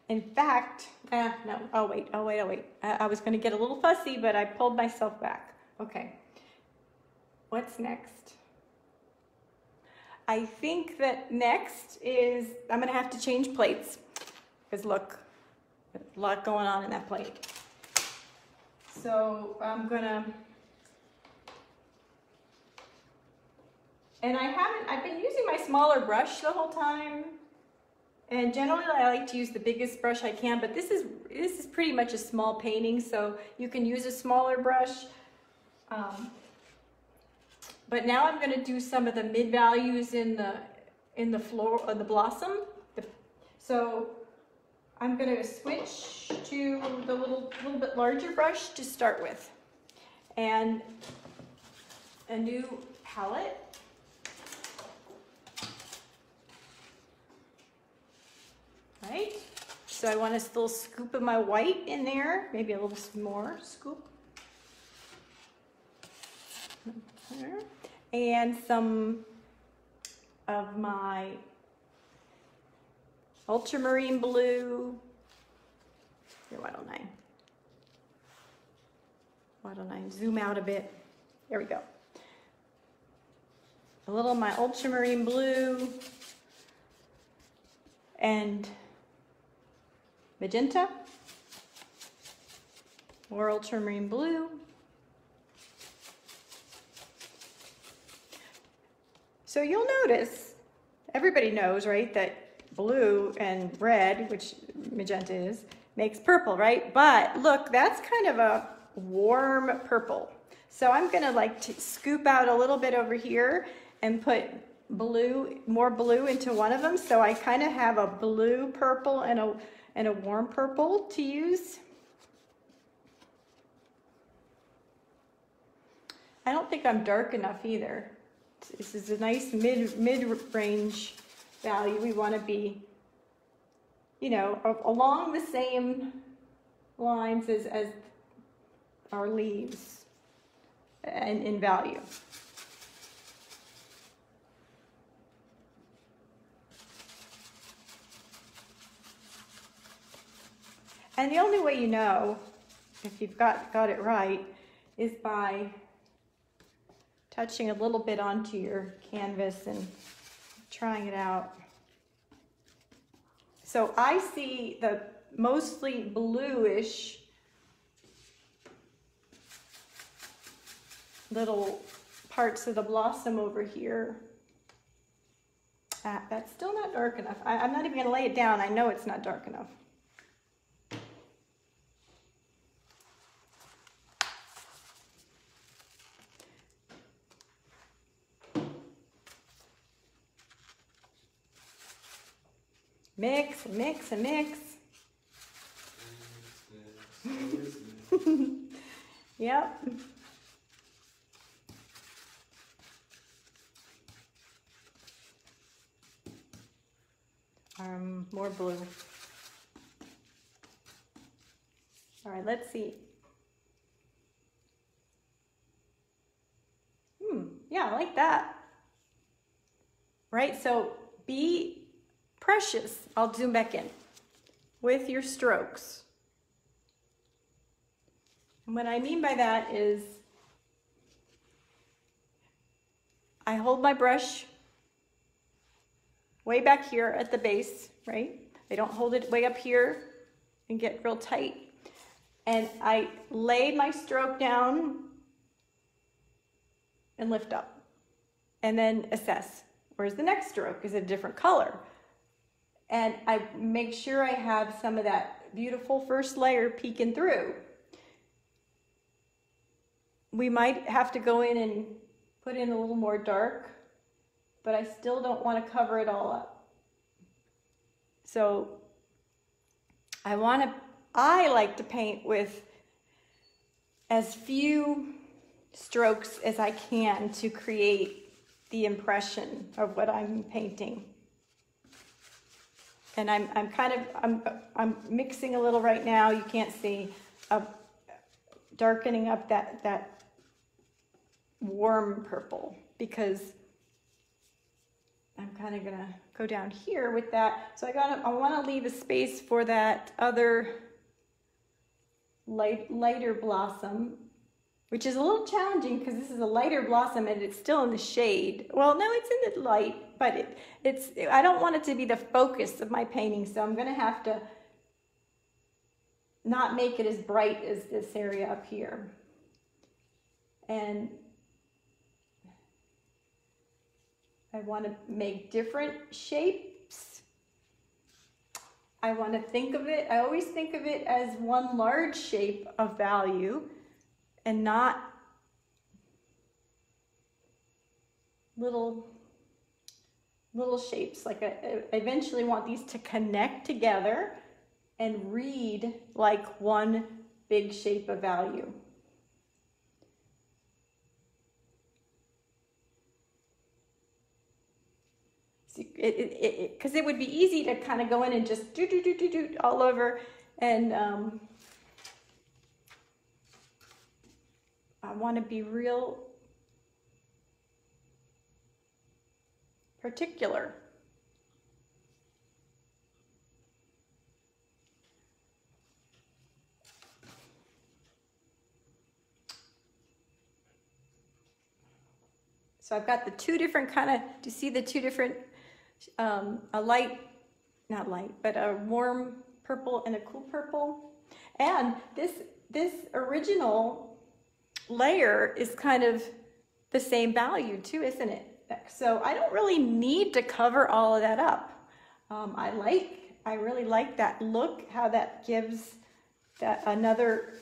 In fact, no, I'll wait. I was going to get a little fussy, but I pulled myself back. Okay. What's next? I think that next is, I'm going to have to change plates. Because look, there's a lot going on in that plate. So I'm going to, and I've been using my smaller brush the whole time. And generally I like to use the biggest brush I can, but this is pretty much a small painting, so you can use a smaller brush. But now I'm going to do some of the mid values in the floor, the blossom. So I'm going to switch to the little bit larger brush to start with, and a new palette. Right, so I want a little scoop of my white in there, maybe a little more scoop. And some of my ultramarine blue. Here, why don't I zoom out a bit? There we go. A little of my ultramarine blue and magenta, more ultramarine blue. So you'll notice, everybody knows, right, that blue and red, which magenta is, makes purple, right? But look, that's kind of a warm purple. So I'm gonna like to scoop out a little bit over here and put more blue into one of them. So I kind of have a blue purple and a warm purple to use. I don't think I'm dark enough either. This is a nice mid-range value. We want to be, you know, along the same lines as our leaves and in value. And the only way you know if you've got it right is by touching a little bit onto your canvas and trying it out. So I see the mostly bluish little parts of the blossom over here. That's still not dark enough. I'm not even going to lay it down. I know it's not dark enough. Mix, mix, and mix. Yep. More blue. All right, let's see. Yeah, I like that. Right, so be precious. I'll zoom back in with your strokes. And what I mean by that is I hold my brush way back here at the base, right? I don't hold it way up here and get real tight. And I lay my stroke down and lift up. And then assess. Where's the next stroke? Is it a different color? And I make sure I have some of that beautiful first layer peeking through. We might have to go in and put in a little more dark, but I still don't want to cover it all up. So I like to paint with as few strokes as I can to create the impression of what I'm painting. And I'm mixing a little right now. You can't see, darkening up that warm purple, because I'm kind of gonna go down here with that. So I want to leave a space for that other lighter blossom, which is a little challenging because this is a lighter blossom and it's still in the shade. Well, no, it's in the light, but I don't want it to be the focus of my painting, so I'm gonna have to not make it as bright as this area up here. And I want to make different shapes. I want to think of it, I always think of it as one large shape of value and not little shapes. Like I eventually want these to connect together and read like one big shape of value. Because it would be easy to kind of go in and just do all over, and I want to be real particular. So I've got the two different kind of, do you see the two different, a light, not light, but a warm purple and a cool purple. And this original layer is kind of the same value too, isn't it? So I don't really need to cover all of that up. I really like that look, how that gives that another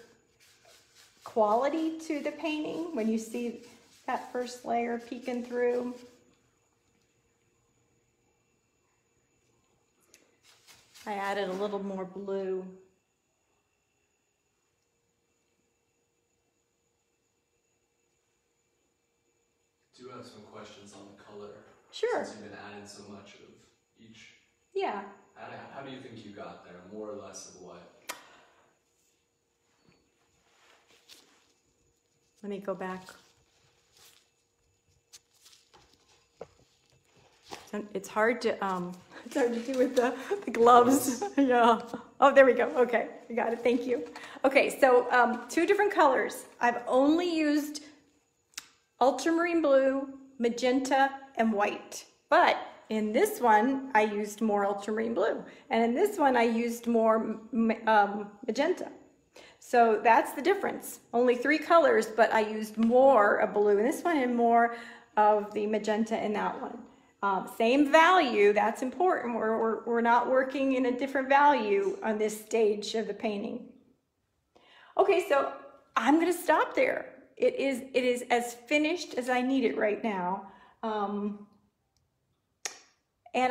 quality to the painting when you see that first layer peeking through. I added a little more blue. do have some questions on the color. Sure. Since you've been adding so much of each. Yeah. How do you think you got there? More or less of what? Let me go back. It's hard to do with the gloves. Yeah. Oh, there we go. Okay, I got it. Thank you. Okay, so 2 different colors. I've only used ultramarine blue, magenta, and white. But in this one, I used more ultramarine blue. And in this one, I used more magenta. So that's the difference. Only 3 colors, but I used more of blue in this one and more of the magenta in that one. Same value, that's important. We're not working in a different value on this stage of the painting. Okay, so I'm gonna stop there. It is as finished as I need it right now. And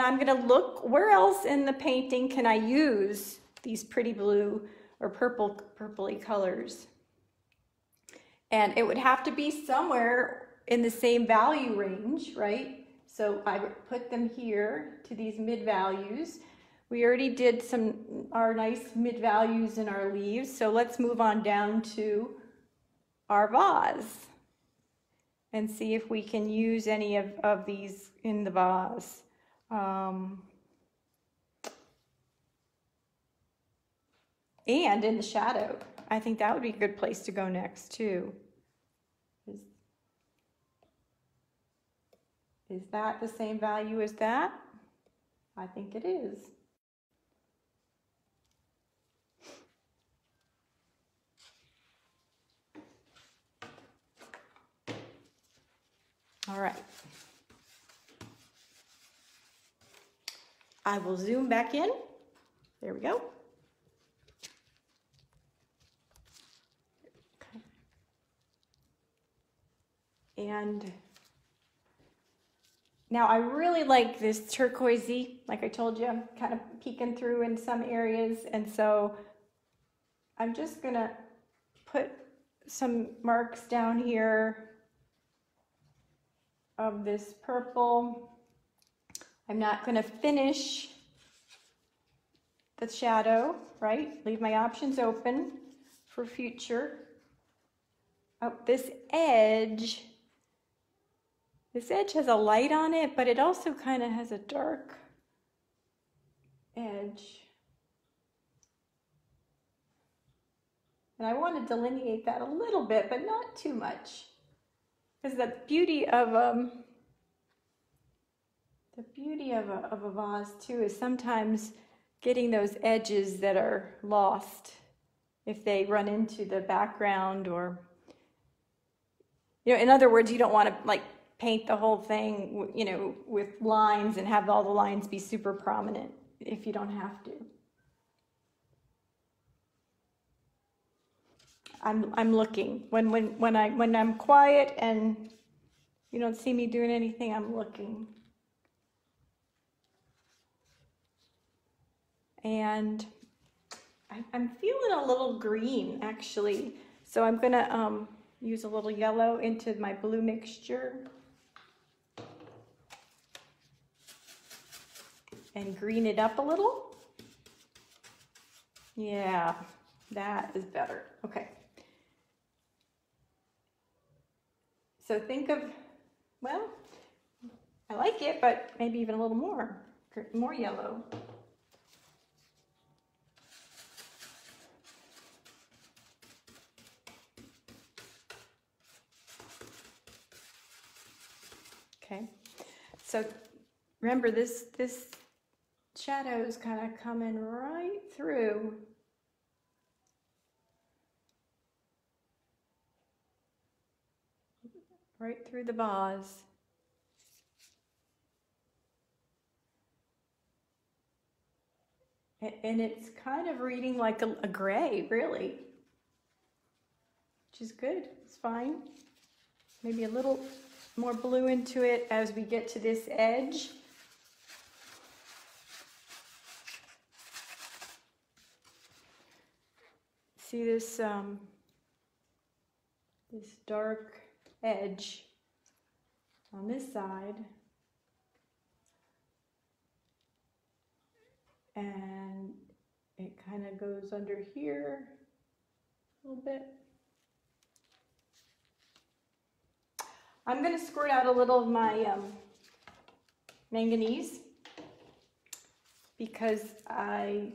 I'm gonna look, where else in the painting can I use these pretty blue or purpley colors? And it would have to be somewhere in the same value range, right? So I would put them here to these mid values. We already did our nice mid values in our leaves. So let's move on down to our vase and see if we can use any of these in the vase. And in the shadow. I think that would be a good place to go next too. Is that the same value as that? I think it is. All right. I will zoom back in. There we go. Okay. And now I really like this turquoisey, like I told you, I'm kind of peeking through in some areas, and so I'm just gonna put some marks down here of this purple. I'm not gonna finish the shadow, right? Leave my options open for future. Oh, this edge has a light on it, but it also kind of has a dark edge. And I want to delineate that a little bit, but not too much. Because the beauty of a vase too is sometimes getting those edges that are lost if they run into the background, or, you know, in other words, you don't want to like paint the whole thing, you know, with lines and have all the lines be super prominent if you don't have to. I'm looking. When I'm quiet and you don't see me doing anything, I'm looking. And I'm feeling a little green actually, so I'm gonna use a little yellow into my blue mixture and green it up a little. Yeah, that is better. Okay. So think of, well, I like it, but maybe even a little more yellow. Okay, so remember this shadow is kind of coming right through. Right through the vase. And it's kind of reading like a gray, really. Which is good, it's fine. Maybe a little more blue into it as we get to this edge. See this, this dark edge. on this side. And it kind of goes under here a little bit. I'm going to squirt out a little of my manganese because I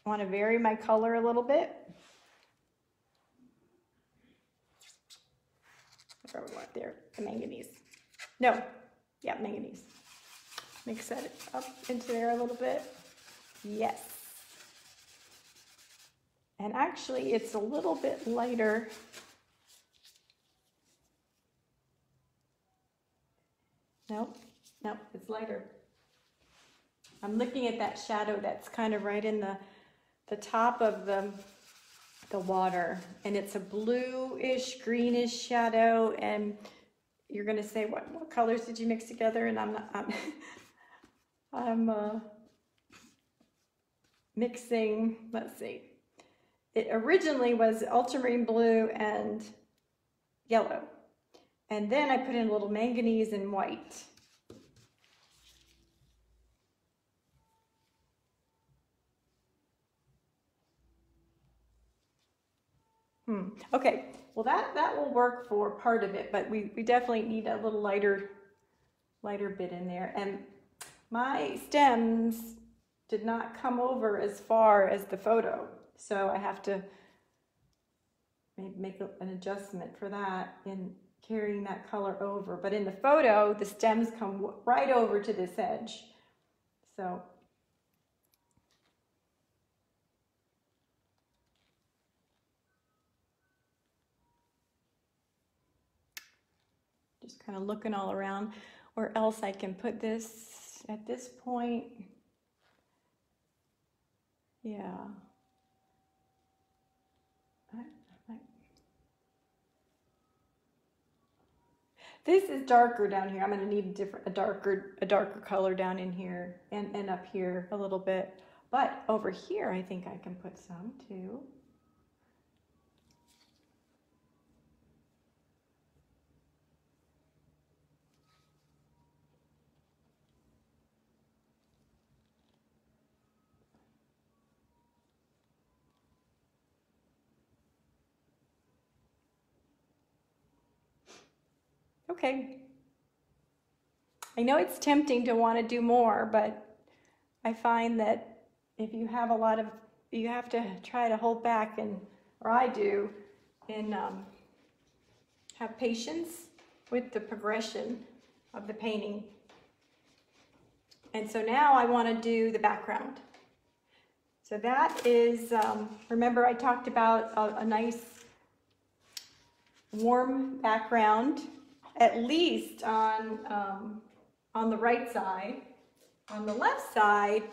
want to vary my color a little bit. Whatever we want there, the manganese. No, yeah, manganese. Mix that up into there a little bit. Yes. And actually, it's a little bit lighter. Nope, it's lighter. I'm looking at that shadow that's kind of right in the top of the water, and it's a bluish, greenish shadow, and you're gonna say, what colors did you mix together? And I'm mixing, let's see. It originally was ultramarine blue and yellow. And then I put in a little manganese and white. Okay, well that will work for part of it, but we definitely need a little lighter bit in there. And my stems did not come over as far as the photo, so I have to maybe make an adjustment for that in carrying that color over. But in the photo, the stems come right over to this edge. So just kind of looking all around where else I can put this at this point. Yeah. This is darker down here. I'm going to need a darker color down in here and up here a little bit. But over here, I think I can put some too. Okay. I know it's tempting to want to do more, but I find that if you have you have to try to hold back, or I do, and have patience with the progression of the painting. And so now I want to do the background. So that is, remember I talked about a nice warm background, at least on the right side. On the left side,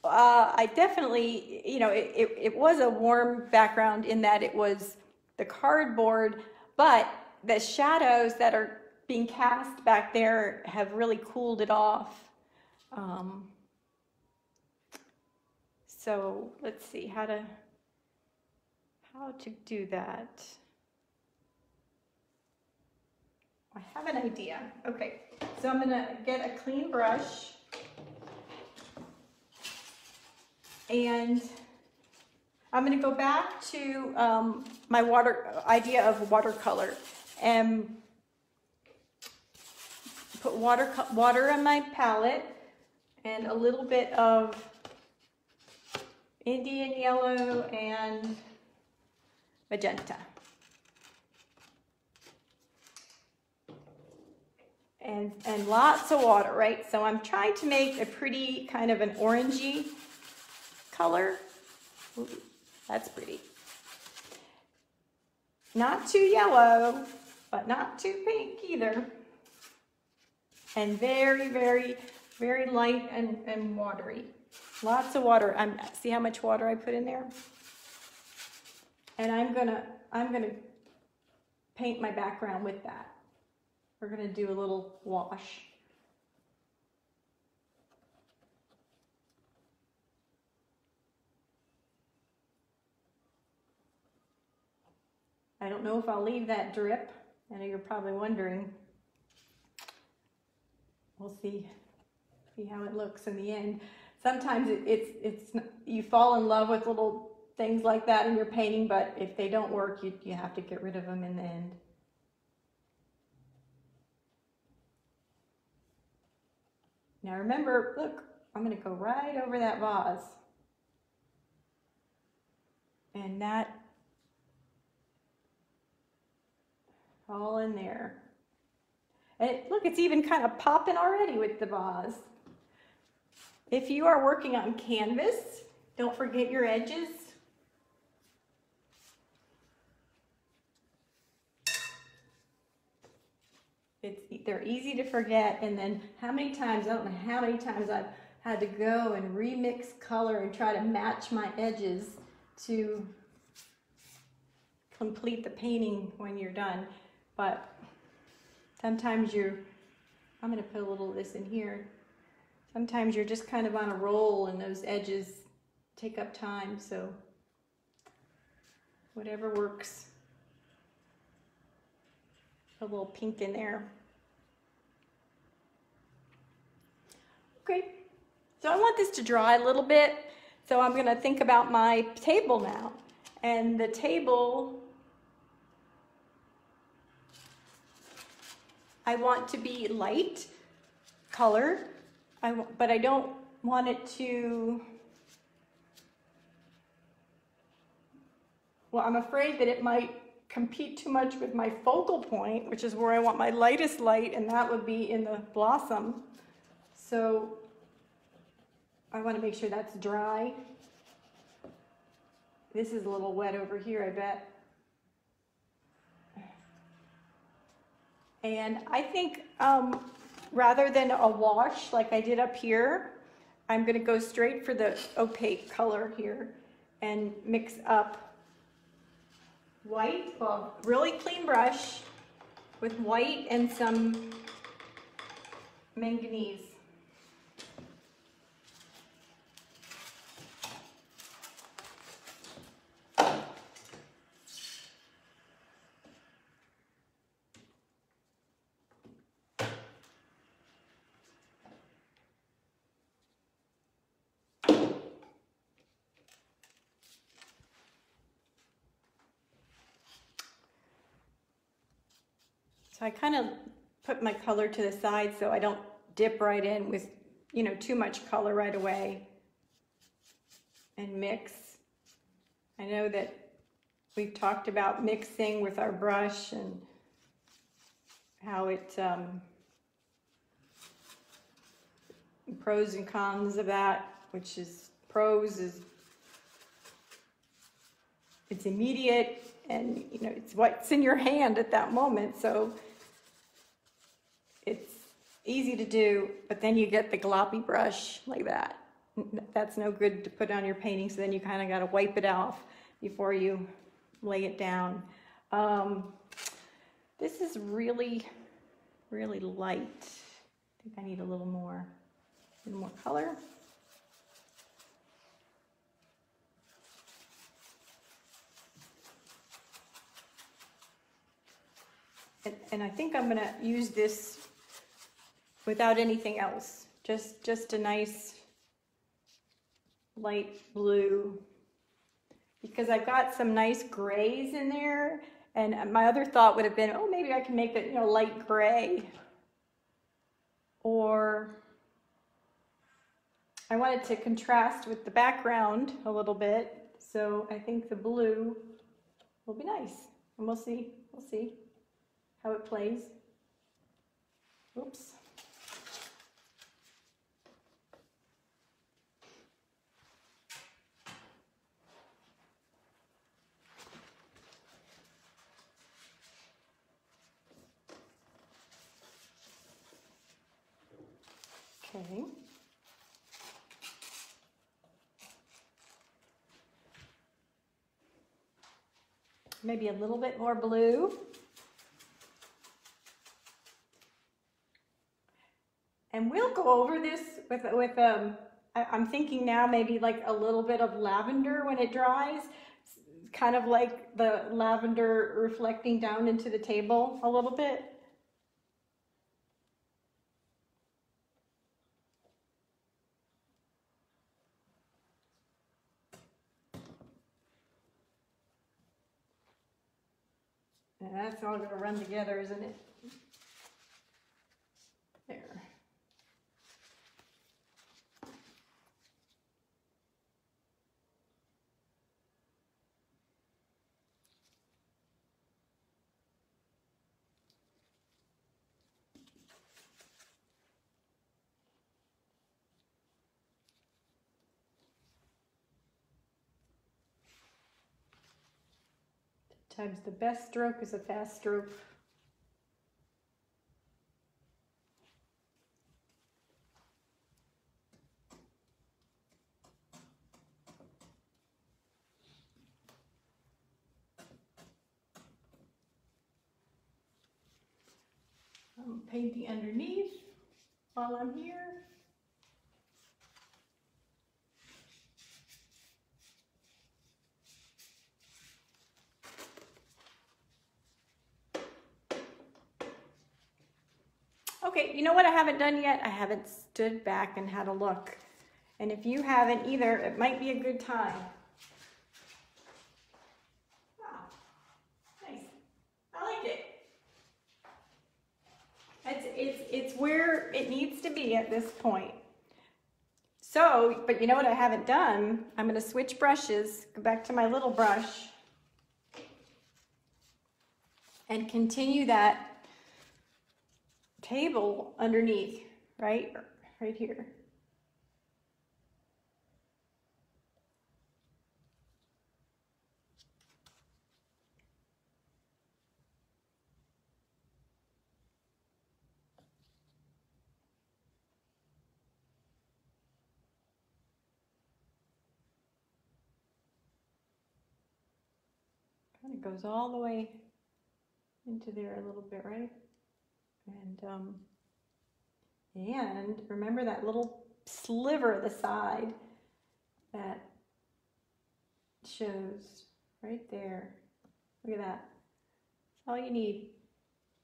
I definitely, it was a warm background in that it was the cardboard, but the shadows that are being cast back there have really cooled it off. So let's see how to do that. I have an idea. Okay, so I'm gonna get a clean brush and I'm gonna go back to my idea of watercolor and put water on my palette and a little bit of Indian yellow and magenta. And lots of water, right? So I'm trying to make a pretty kind of an orangey color. Ooh, that's pretty. Not too yellow, but not too pink either. And very, very, very light and watery. Lots of water. See how much water I put in there? And I'm gonna paint my background with that. We're gonna do a little wash. I don't know if I'll leave that drip. I know you're probably wondering. we'll see how it looks in the end. Sometimes you fall in love with little things like that in your painting, but if they don't work, you have to get rid of them in the end. Now remember, look, I'm going to go right over that vase. And that all in there. And look, it's even kind of popping already with the vase. If you are working on canvas, don't forget your edges. They're easy to forget, and then how many times, I don't know how many times I've had to go and remix color and try to match my edges to complete the painting when you're done. But sometimes I'm going to put a little of this in here. Sometimes you're just kind of on a roll and those edges take up time, so whatever works. A little pink in there. Okay, so I want this to dry a little bit, so I'm going to think about my table now. And the table, I want to be light color, but I don't want it to, well, I'm afraid that it might compete too much with my focal point, which is where I want my lightest light, and that would be in the blossom. So I want to make sure that's dry. This is a little wet over here, I bet. And I think rather than a wash like I did up here, I'm going to go straight for the opaque color here and mix up white, well, really clean brush with white and some manganese. So I kind of put my color to the side so I don't dip right in with, you know, too much color right away and mix. I know that we've talked about mixing with our brush and how it, pros and cons of that, which is pros is it's immediate and, you know, it's what's in your hand at that moment. So it's easy to do, but then you get the gloppy brush like that. That's no good to put on your painting, so then you kind of got to wipe it off before you lay it down. This is really, really light. I think I need a little more color. And I think I'm going to use this without anything else. Just a nice light blue, because I've got some nice grays in there, and my other thought would have been, oh, maybe I can make it, you know, light gray, or I wanted to contrast with the background a little bit, so I think the blue will be nice, and we'll see how it plays. Oops. Okay. Maybe a little bit more blue. And we'll go over this with I'm thinking now maybe like a little bit of lavender when it dries, kind of like the lavender reflecting down into the table a little bit. And that's all going to run together, isn't it? There. Sometimes the best stroke is a fast stroke. I'm painting underneath while I'm here. Okay, you know what I haven't done yet? I haven't stood back and had a look. And if you haven't either, it might be a good time. Wow, nice. I like it. It's where it needs to be at this point. So, but you know what I haven't done? I'm going to switch brushes, go back to my little brush, and continue that table underneath, right here. Kind of goes all the way into there a little bit, right? And remember that little sliver of the side that shows right there. Look at that. That's all you need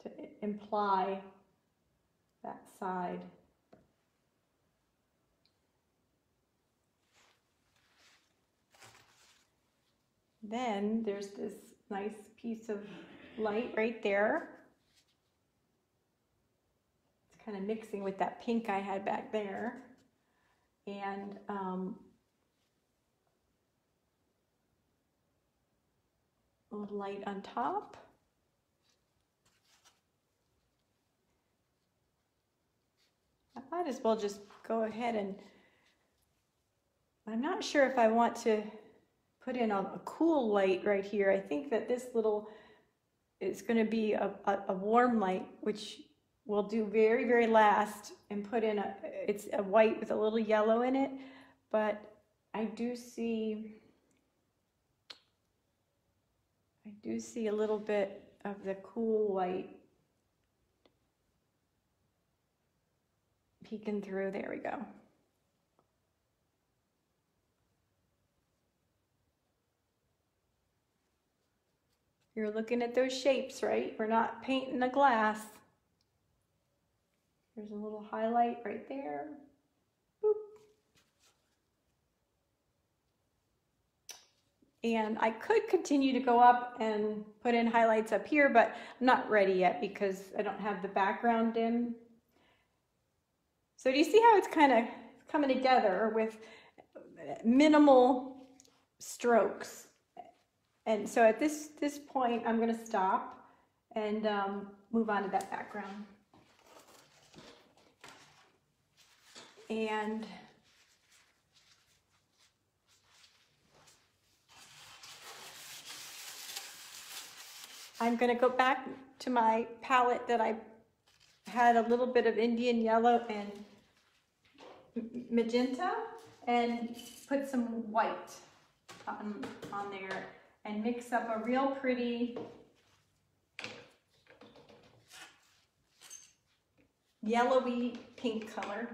to imply that side. Then there's this nice piece of light right there. It's kind of mixing with that pink I had back there. And a little light on top. I might as well just go ahead and, I'm not sure if I want to put in a cool light right here. I think that this little is going to be a warm light, which we'll do very, very last, and put in it's a white with a little yellow in it. But I do see a little bit of the cool white peeking through. There we go. You're looking at those shapes, right? We're not painting a glass. There's a little highlight right there. Boop. And I could continue to go up and put in highlights up here, but I'm not ready yet because I don't have the background in. So do you see how it's kind of coming together with minimal strokes? And so at this point, I'm going to stop and move on to that background. And I'm going to go back to my palette that I had a little bit of Indian yellow and magenta, and put some white on there. And mix up a real pretty yellowy pink color.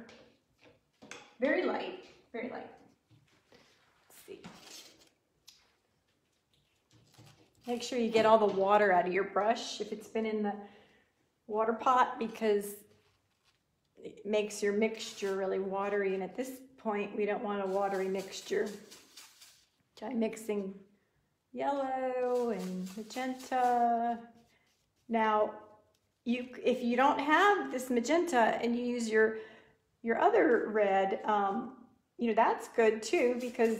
Very light, very light. Let's see. Make sure you get all the water out of your brush if it's been in the water pot, because it makes your mixture really watery. And at this point, we don't want a watery mixture. Try mixing yellow and magenta Now, if you don't have this magenta and you use your other red, you know, that's good too, because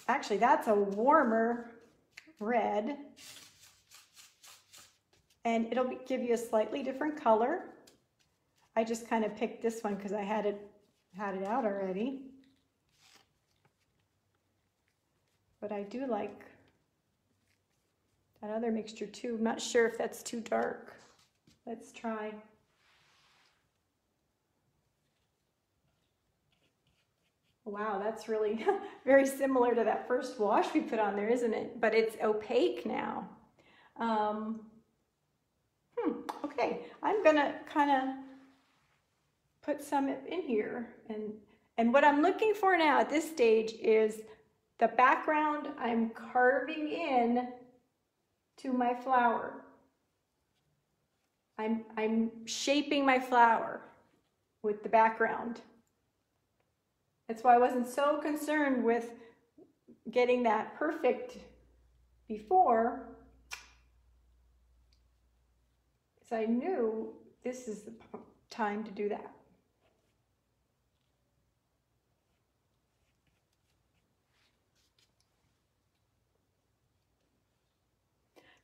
actually that's a warmer red, and it'll give you a slightly different color. I just kind of picked this one because I had it out already. But I do like that other mixture too. I'm not sure if that's too dark. Let's try. Wow, that's really very similar to that first wash we put on there, isn't it? But it's opaque now. Okay, I'm gonna kind of put some in here, and what I'm looking for now at this stage is the background I'm carving in to my flower. I'm shaping my flower with the background. That's why I wasn't so concerned with getting that perfect before, because I knew this is the time to do that.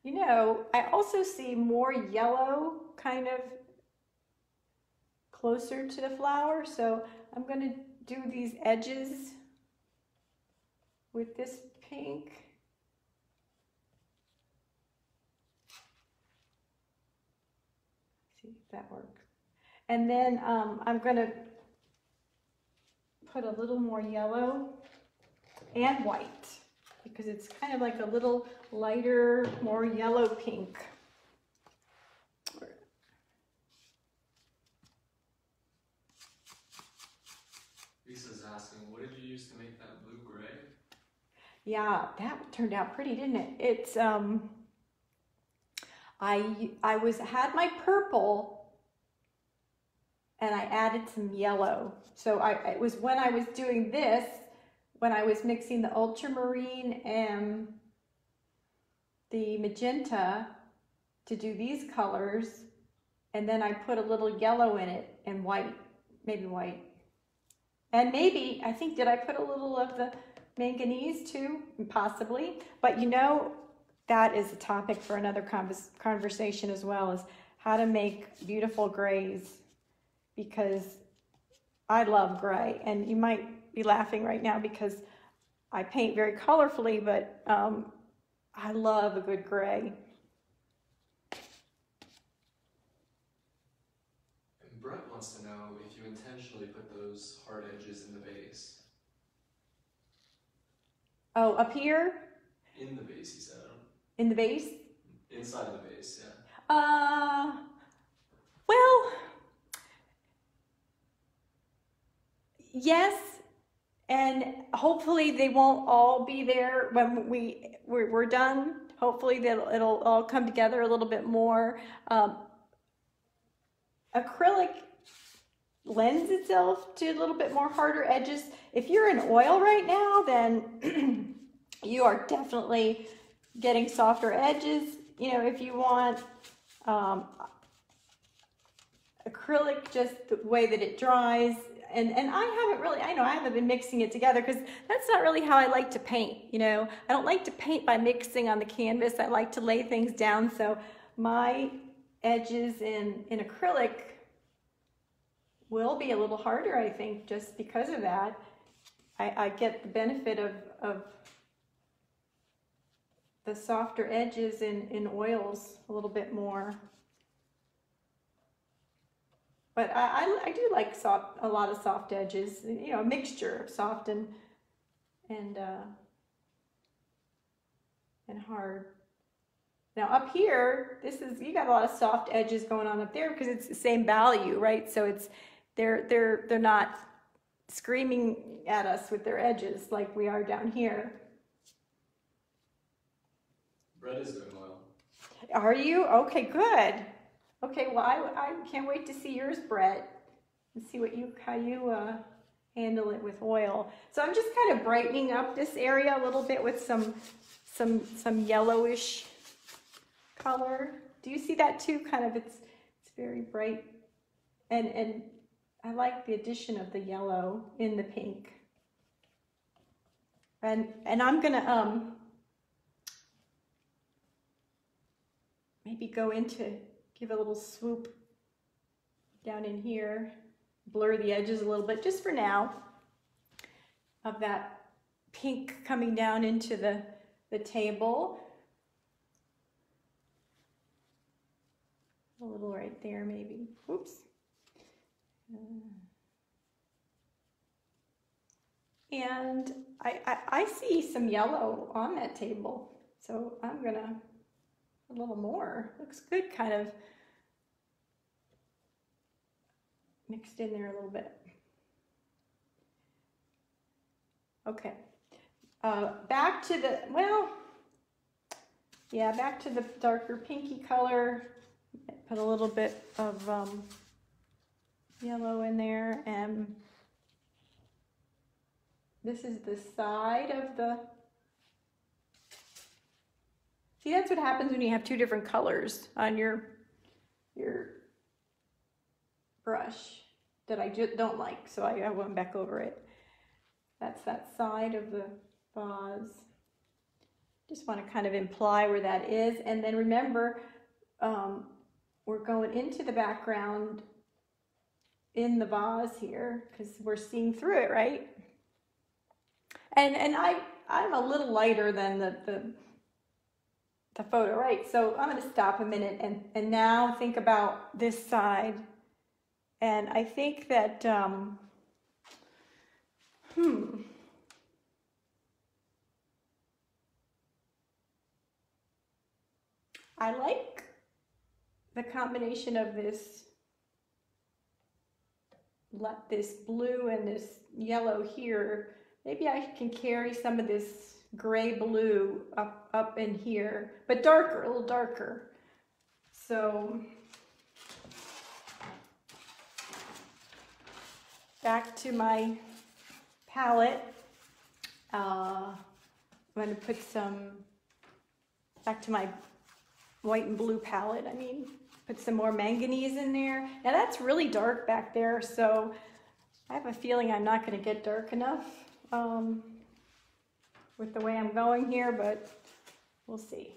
You know, I also see more yellow kind of closer to the flower, so I'm going to do these edges with this pink. See if that works. And then I'm going to put a little more yellow and white, because it's kind of like a little lighter, more yellow pink. Lisa's asking, what did you use to make that blue-gray? Yeah, that turned out pretty, didn't it? It's I had my purple and I added some yellow. So it was when I was doing this, when I was mixing the ultramarine and the magenta to do these colors, and then I put a little yellow in it and white, maybe white. And maybe, I think, did I put a little of the manganese too? Possibly. But you know, that is a topic for another conversation as well, is how to make beautiful grays, because I love gray. And you might be laughing right now because I paint very colorfully, but I love a good gray. And Brett wants to know if you intentionally put those hard edges in the vase. Oh, up here? In the vase, he said. In the vase? Inside of the vase, yeah. Well, yes, and hopefully they won't all be there when we're done. Hopefully it'll all come together a little bit more. Acrylic lends itself to a little bit more harder edges. If you're in oil right now, then you are definitely getting softer edges. You know, if you want acrylic, just the way that it dries. And I haven't been mixing it together because that's not really how I like to paint. You know, I don't like to paint by mixing on the canvas. I like to lay things down. So my edges in acrylic will be a little harder, I think, just because of that. I get the benefit of the softer edges in oils a little bit more. But I do like a lot of soft edges, you know, a mixture of soft and hard. Now up here, you got a lot of soft edges going on up there because it's the same value, right? So they're not screaming at us with their edges like we are down here. Brett is doing well. Are you? Okay, good. Okay, well, I can't wait to see yours, Brett, and see how you handle it with oil. So I'm just kind of brightening up this area a little bit with some yellowish color. Do you see that too? Kind of, it's very bright, and I like the addition of the yellow in the pink. And I'm gonna maybe go into, give a little swoop down in here, blur the edges a little bit just for now, of that pink coming down into the table. A little right there maybe. Oops. And I see some yellow on that table, so I'm gonna, a little more. Looks good, kind of mixed in there a little bit. Okay, back to the, well, yeah, back to the darker pinky color. Put a little bit of yellow in there, and this is the side of the, see, that's what happens when you have two different colors on your brush that I just don't like, so I went back over it. That's that side of the vase. Just want to kind of imply where that is, and then remember, we're going into the background in the vase here because we're seeing through it, right? And I'm a little lighter than the photo, right? So I'm going to stop a minute and now think about this side. And I think that, I like the combination of this blue and this yellow here. Maybe I can carry some of this gray blue up in here, but darker, a little darker. So back to my palette. I'm going to put some, back to my white and blue palette, I mean, put some more manganese in there. Now that's really dark back there, so I have a feeling I'm not going to get dark enough with the way I'm going here, but we'll see.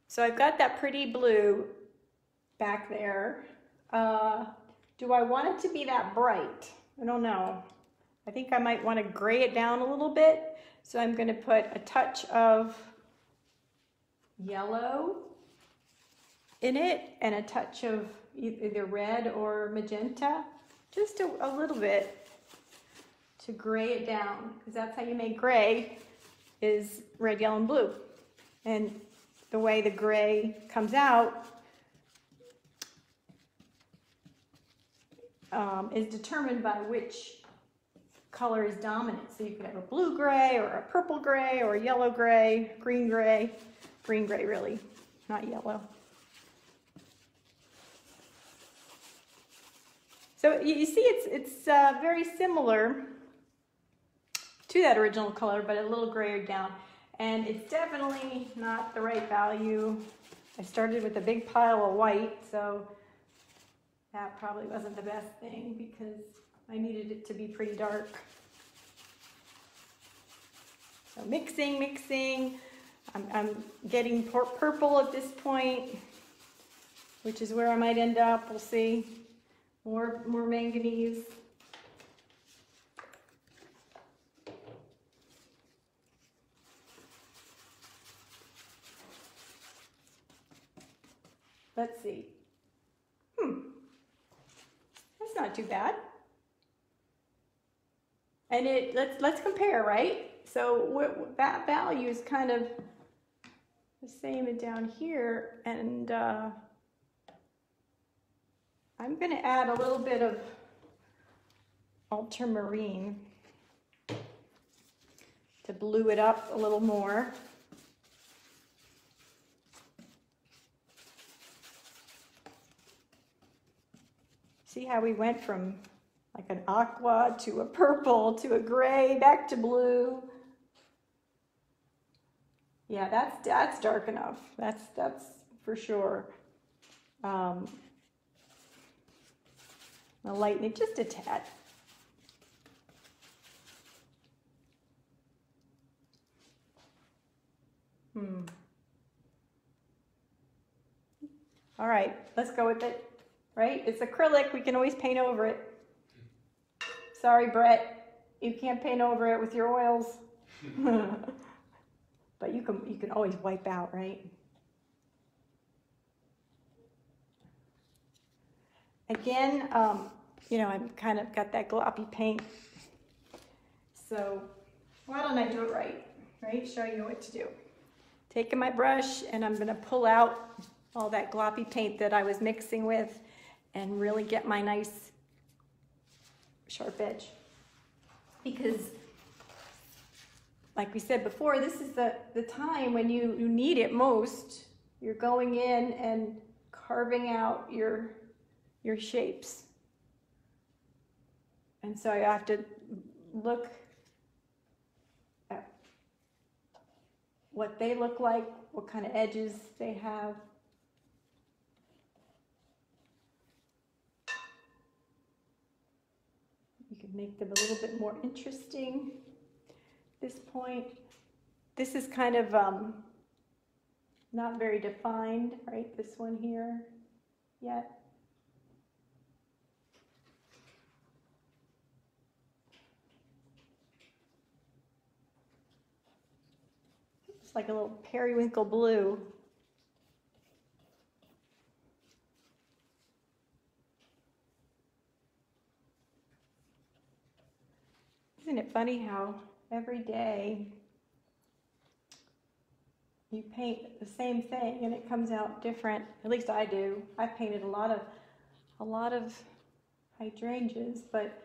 So I've got that pretty blue back there. Do I want it to be that bright? I don't know. I think I might want to gray it down a little bit. So I'm going to put a touch of yellow in it and a touch of either red or magenta. Just a little bit to gray it down, because that's how you make gray, is red, yellow, and blue. And the way the gray comes out is determined by which color is dominant. So you could have a blue gray or a purple gray or a yellow gray, green gray really, not yellow. So you see it's very similar to that original color, but a little grayer down. And it's definitely not the right value. I started with a big pile of white, so that probably wasn't the best thing because I needed it to be pretty dark. So mixing. I'm getting purple at this point, which is where I might end up. We'll see. More manganese. Let's see. That's not too bad. And let's compare, right? So that value is kind of the same down here, and I'm going to add a little bit of ultramarine to blue it up a little more. See how we went from like an aqua to a purple to a gray back to blue. Yeah, that's dark enough. That's for sure. I'll lighten it just a tad. All right, let's go with it. Right? It's acrylic. We can always paint over it. Sorry, Brett, you can't paint over it with your oils. But you can always wipe out, right? Again, you know, I'm kind of got that gloppy paint. So why don't I do it right? Right? Show you what to do. Taking my brush and I'm going to pull out all that gloppy paint that I was mixing with and really get my nice sharp edge. Because like we said before, this is the time when you need it most. You're going in and carving out your shapes. And so you have to look at what they look like, what kind of edges they have. You can make them a little bit more interesting. This point, this is kind of not very defined, right? This one here yet. It's like a little periwinkle blue. Isn't it funny how every day you paint the same thing and it comes out different? At least I do. I've painted a lot of hydrangeas, but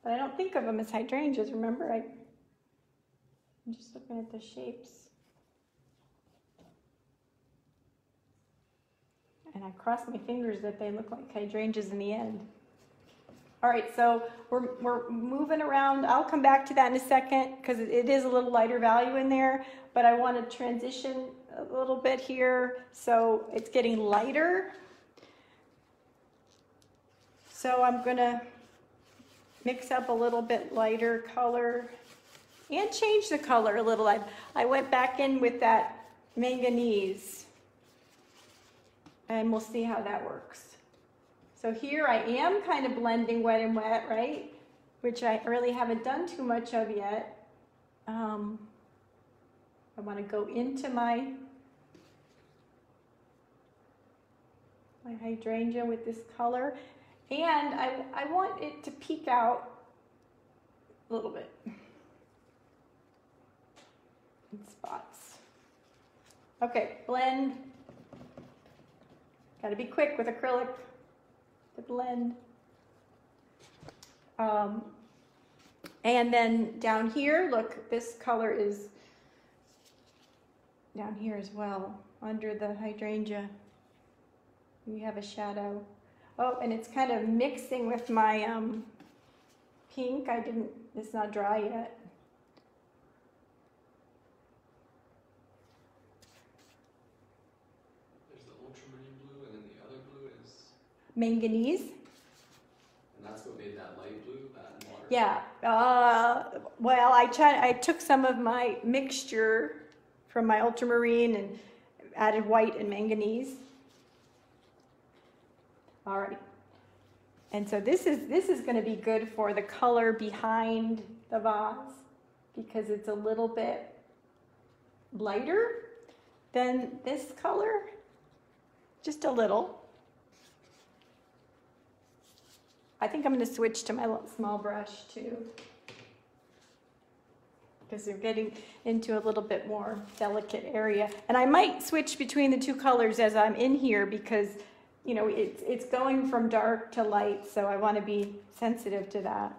I don't think of them as hydrangeas. Remember, I'm just looking at the shapes. And I cross my fingers that they look like hydrangeas in the end. All right, so we're moving around. I'll come back to that in a second because it is a little lighter value in there, but I want to transition a little bit here. So it's getting lighter. So I'm going to mix up a little bit lighter color and change the color a little. I went back in with that manganese and we'll see how that works. So here I am kind of blending wet and wet, right? Which I really haven't done too much of yet. I want to go into my hydrangea with this color. And I want it to peek out a little bit in spots. Okay, blend. Got to be quick with acrylic to blend. And then down here, look, this color is down here as well, under the hydrangea. You have a shadow. Oh, and it's kind of mixing with my pink. It's not dry yet. There's the ultramarine blue, and then the other blue is Manganese. And that's what made that light blue, that water. Yeah. Well, I took some of my mixture from my ultramarine and added white and manganese. All right. And so this is going to be good for the color behind the vase because it's a little bit lighter than this color, just a little. I think I'm going to switch to my small brush too because they're getting into a little bit more delicate area. And I might switch between the two colors as I'm in here because you know, it's going from dark to light, so I want to be sensitive to that.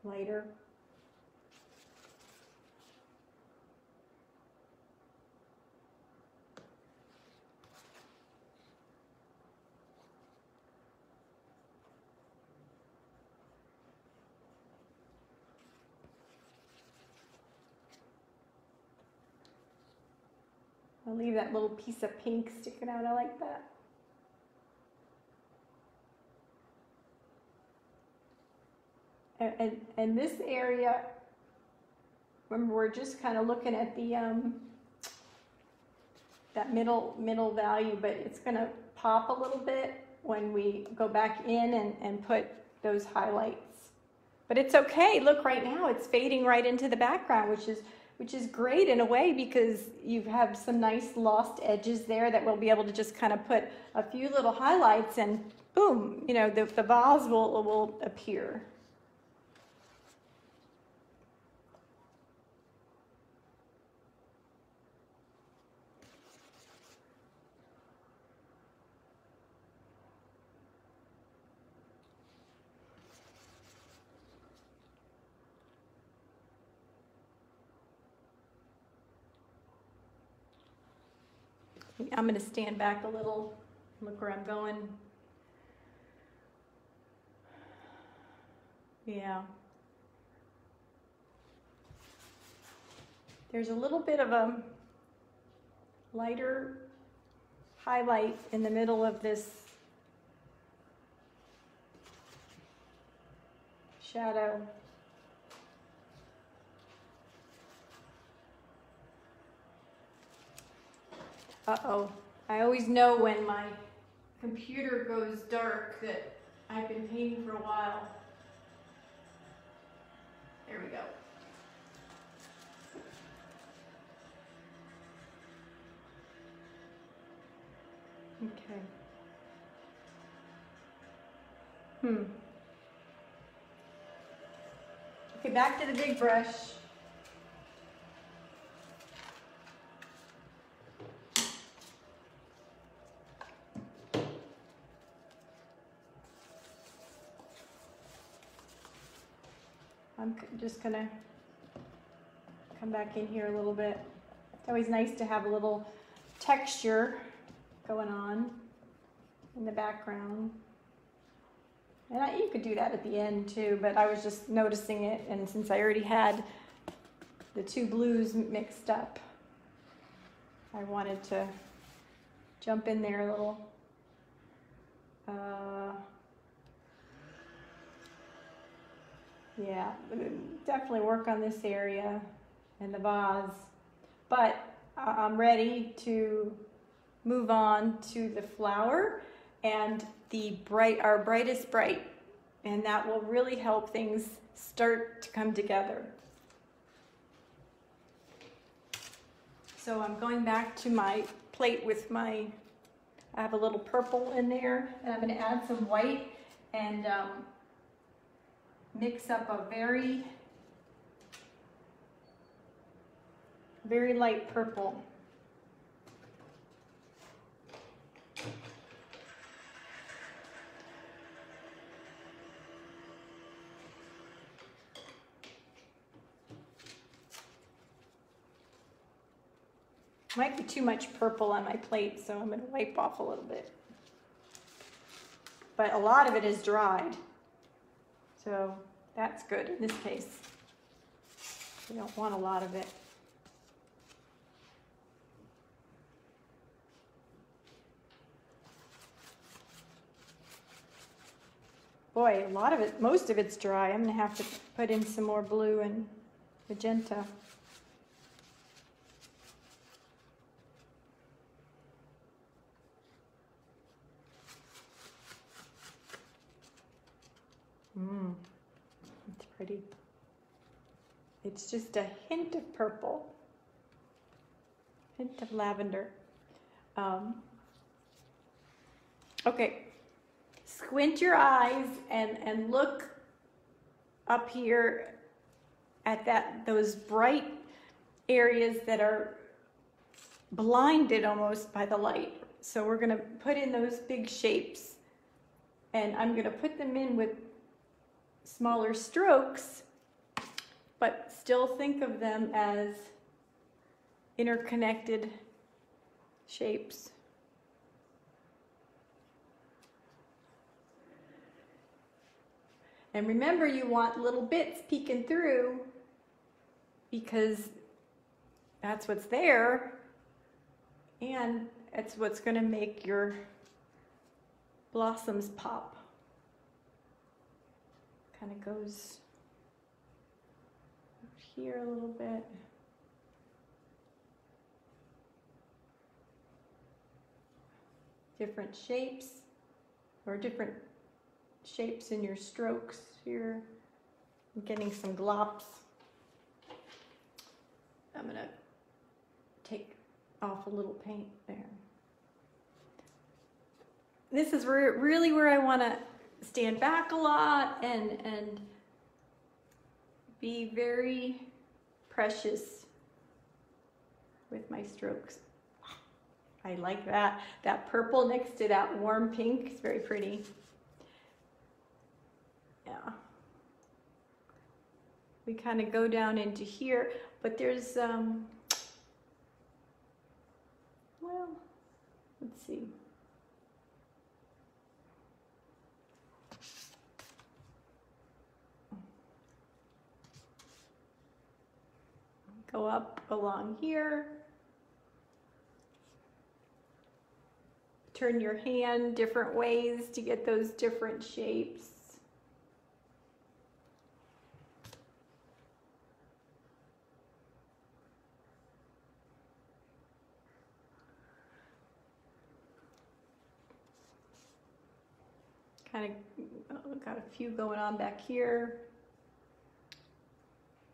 Lighter. I'll leave that little piece of pink sticking out. I like that. And this area, remember, we're just kind of looking at the that middle value, but it's going to pop a little bit when we go back in and put those highlights. But it's okay. Look, right now it's fading right into the background, which is great in a way, because you have some nice lost edges there that we'll be able to just kind of put a few little highlights, and boom, you know, the vase will appear. I'm going to stand back a little, look where I'm going. Yeah. There's a little bit of a lighter highlight in the middle of this shadow. Uh-oh, I always know when my computer goes dark that I've been painting for a while. There we go. Okay. Okay, back to the big brush. I'm just gonna come back in here a little bit. It's always nice to have a little texture going on in the background. And you could do that at the end too, but I was just noticing it, and since I already had the two blues mixed up, I wanted to jump in there a little. Yeah, definitely work on this area and the vase, but I'm ready to move on to the flower and our brightest bright, and that will really help things start to come together. So I'm going back to my plate with I have a little purple in there, and I'm going to add some white and mix up a very, very light purple. Might be too much purple on my plate, so I'm going to wipe off a little bit. But a lot of it is dried, so that's good in this case. You don't want a lot of it. Boy, a lot of it, most of it's dry. I'm going to have to put in some more blue and magenta. It's pretty. It's just a hint of purple, hint of lavender. Okay, squint your eyes and look up here at those bright areas that are blinded almost by the light. So we're gonna put in those big shapes, and I'm gonna put them in with smaller strokes, but still think of them as interconnected shapes. And remember, you want little bits peeking through because that's what's there, and it's what's going to make your blossoms pop. Kind of goes here a little bit. Different shapes, or different shapes in your strokes here. I'm getting some glops. I'm going to take off a little paint there. This is really where I want to stand back a lot and be very precious with my strokes. I like that. That purple next to that warm pink is very pretty. Yeah. We kind of go down into here, but there's, well, let's see. Go up along here. Turn your hand different ways to get those different shapes. Kind of got a few going on back here,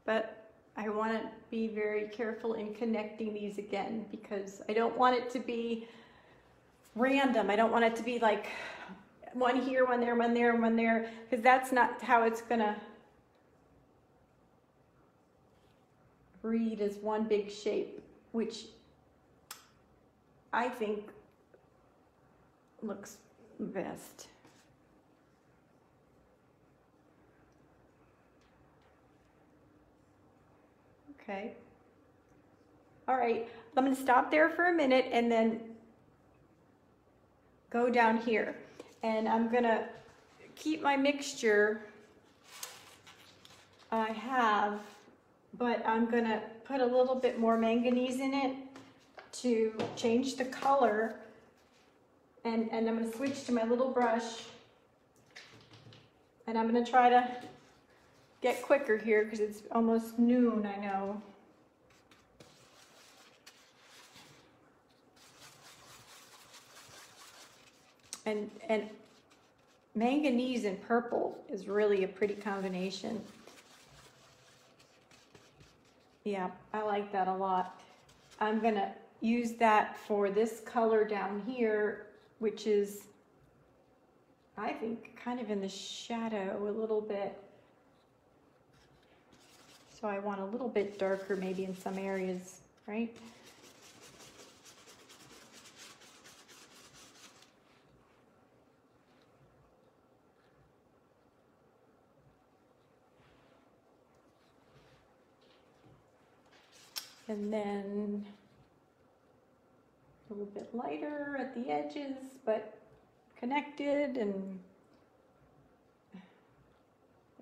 but I want to be very careful in connecting these again because I don't want it to be random. I don't want it to be like one here, one there, one there, one there, because that's not how it's gonna read as one big shape, which I think looks best. Okay. All right, I'm going to stop there for a minute and then go down here. And I'm going to keep my mixture I have, but I'm going to put a little bit more manganese in it to change the color. And I'm going to switch to my little brush. And I'm going to try to get quicker here because it's almost noon, I know. And manganese and purple is really a pretty combination. Yeah, I like that a lot. I'm gonna use that for this color down here, which is, I think, kind of in the shadow a little bit. So I want a little bit darker maybe in some areas, right? And then a little bit lighter at the edges, but connected, and there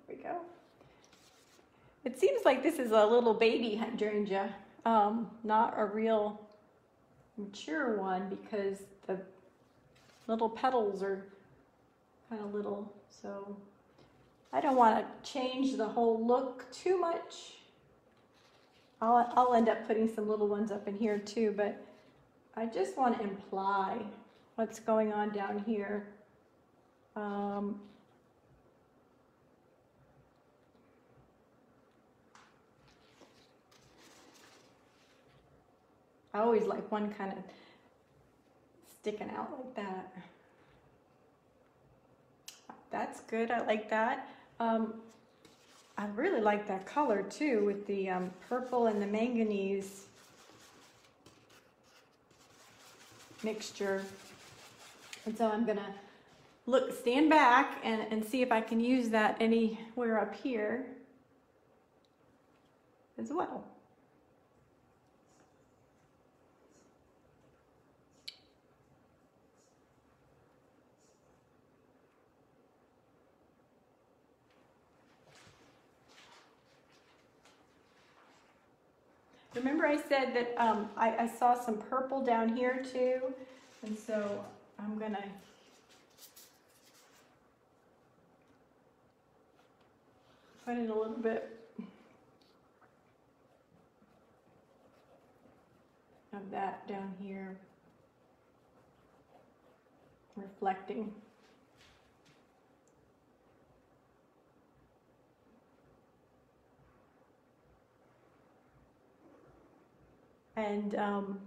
we go. It seems like this is a little baby hydrangea, not a real mature one because the little petals are kind of little. So I don't want to change the whole look too much. I'll end up putting some little ones up in here too, but I just want to imply what's going on down here. I always like one kind of sticking out like that. That's good, I like that. I really like that color too with the purple and the manganese. mixture. And so I'm gonna stand back and see if I can use that anywhere up here as well. Remember I said that I saw some purple down here too, and so I'm gonna put in a little bit of that down here, reflecting. And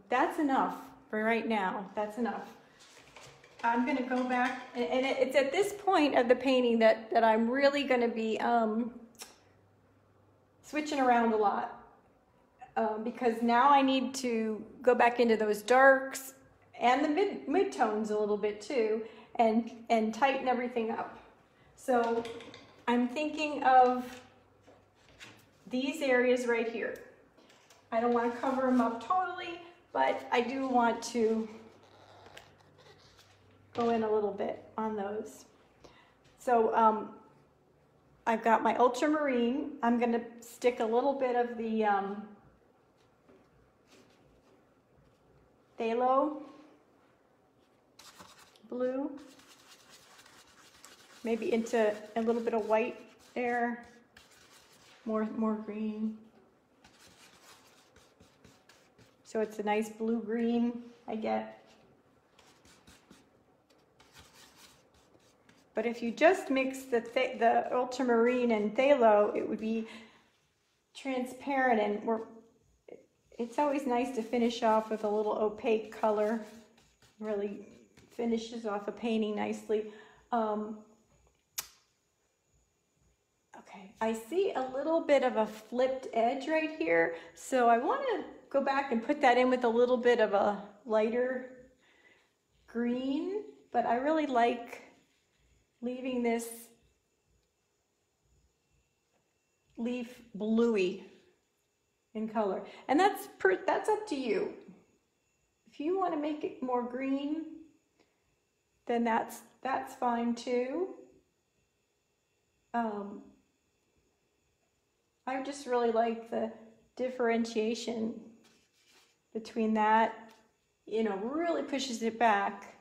that's enough for right now. That's enough. I'm going to go back, and it's at this point of the painting that I'm really going to be switching around a lot, because now I need to go back into those darks and the mid-tones a little bit too, and tighten everything up. So I'm thinking of these areas right here. I don't want to cover them up totally, but I do want to go in a little bit on those. So I've got my ultramarine. I'm going to stick a little bit of the phthalo blue, maybe into a little bit of white there, more green. So it's a nice blue-green I get. But if you just mix the ultramarine and phthalo, it would be transparent, and it's always nice to finish off with a little opaque color. Really finishes off a painting nicely. Okay, I see a little bit of a flipped edge right here, so I want to go back and put that in with a little bit of a lighter green, but I really like leaving this leaf bluey in color. And that's up to you. If you want to make it more green, then that's fine too. I just really like the differentiation between that, you know, really pushes it back,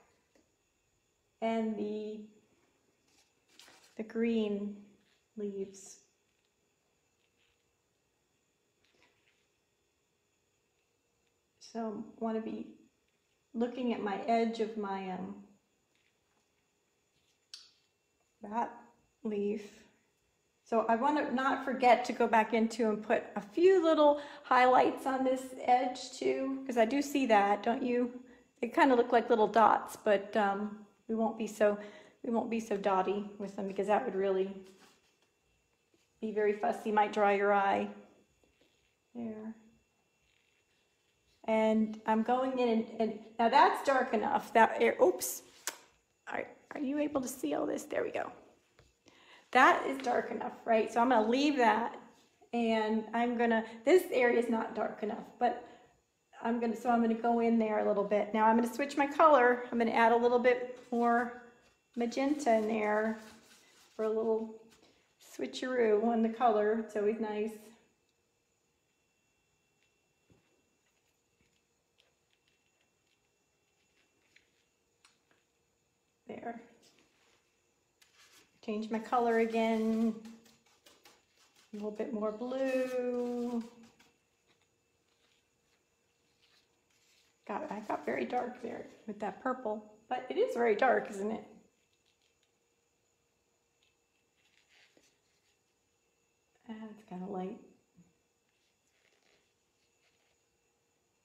and the green leaves. So I want to be looking at my edge of my that leaf. So I want to not forget to go back into and put a few little highlights on this edge too, because I do see that, don't you? They kind of look like little dots, but we won't be so dotty with them, because that would really be very fussy, might dry your eye. There. And I'm going in and now that's dark enough. Oops. Are you able to see all this? There we go. That is dark enough, right? So I'm going to leave that, and this area is not dark enough, but I'm going to go in there a little bit. Now I'm going to switch my color. I'm going to add a little bit more magenta in there for a little switcheroo on the color. It's always nice. There. Change my color again. A little bit more blue. I got very dark there with that purple, but it is very dark, isn't it? It's kind of light.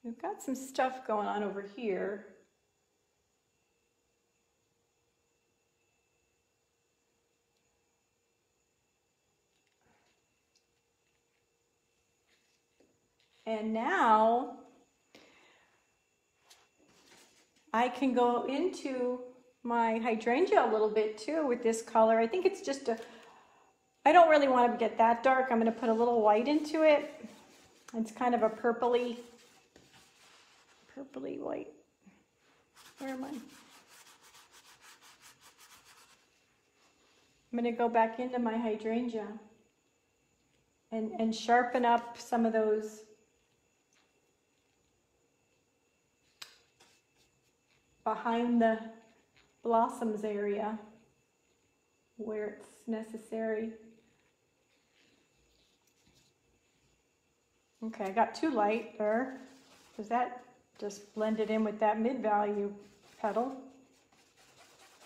We've got some stuff going on over here. And now I can go into my hydrangea a little bit too with this color. I think it's just I don't really want to get that dark. I'm going to put a little white into it. It's kind of a purpley white. Where am I? I'm going to go back into my hydrangea and sharpen up some of those behind the blossoms area where it's necessary. Okay, I got too light there because that just blended in with that mid-value petal.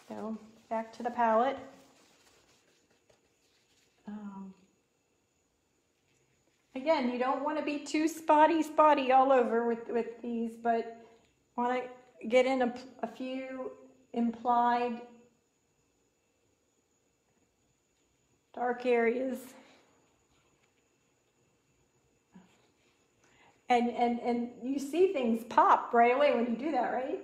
So back to the palette. Again, you don't want to be too spotty all over with these, but want to get in a few implied dark areas. And you see things pop right away when you do that, right?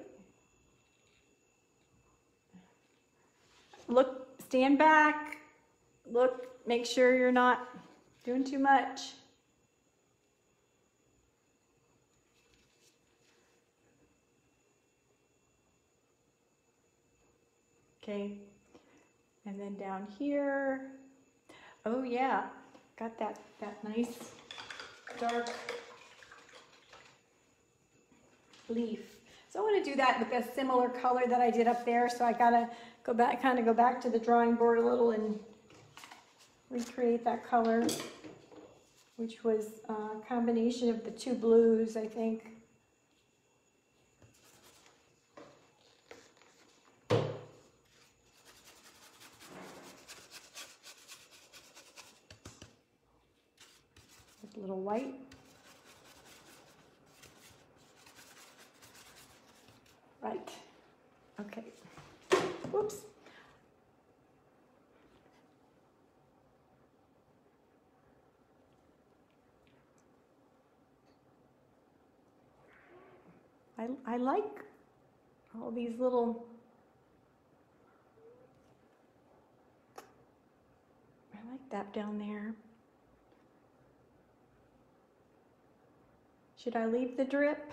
Look, stand back, look, make sure you're not doing too much. Okay, and then down here, oh yeah, got that nice dark leaf. So I want to do that with a similar color that I did up there, so I gotta go back to the drawing board a little and recreate that color, which was a combination of the two blues, I think. A little white. Right. Okay. Whoops. I like all these little, I like that down there. Should I leave the drip?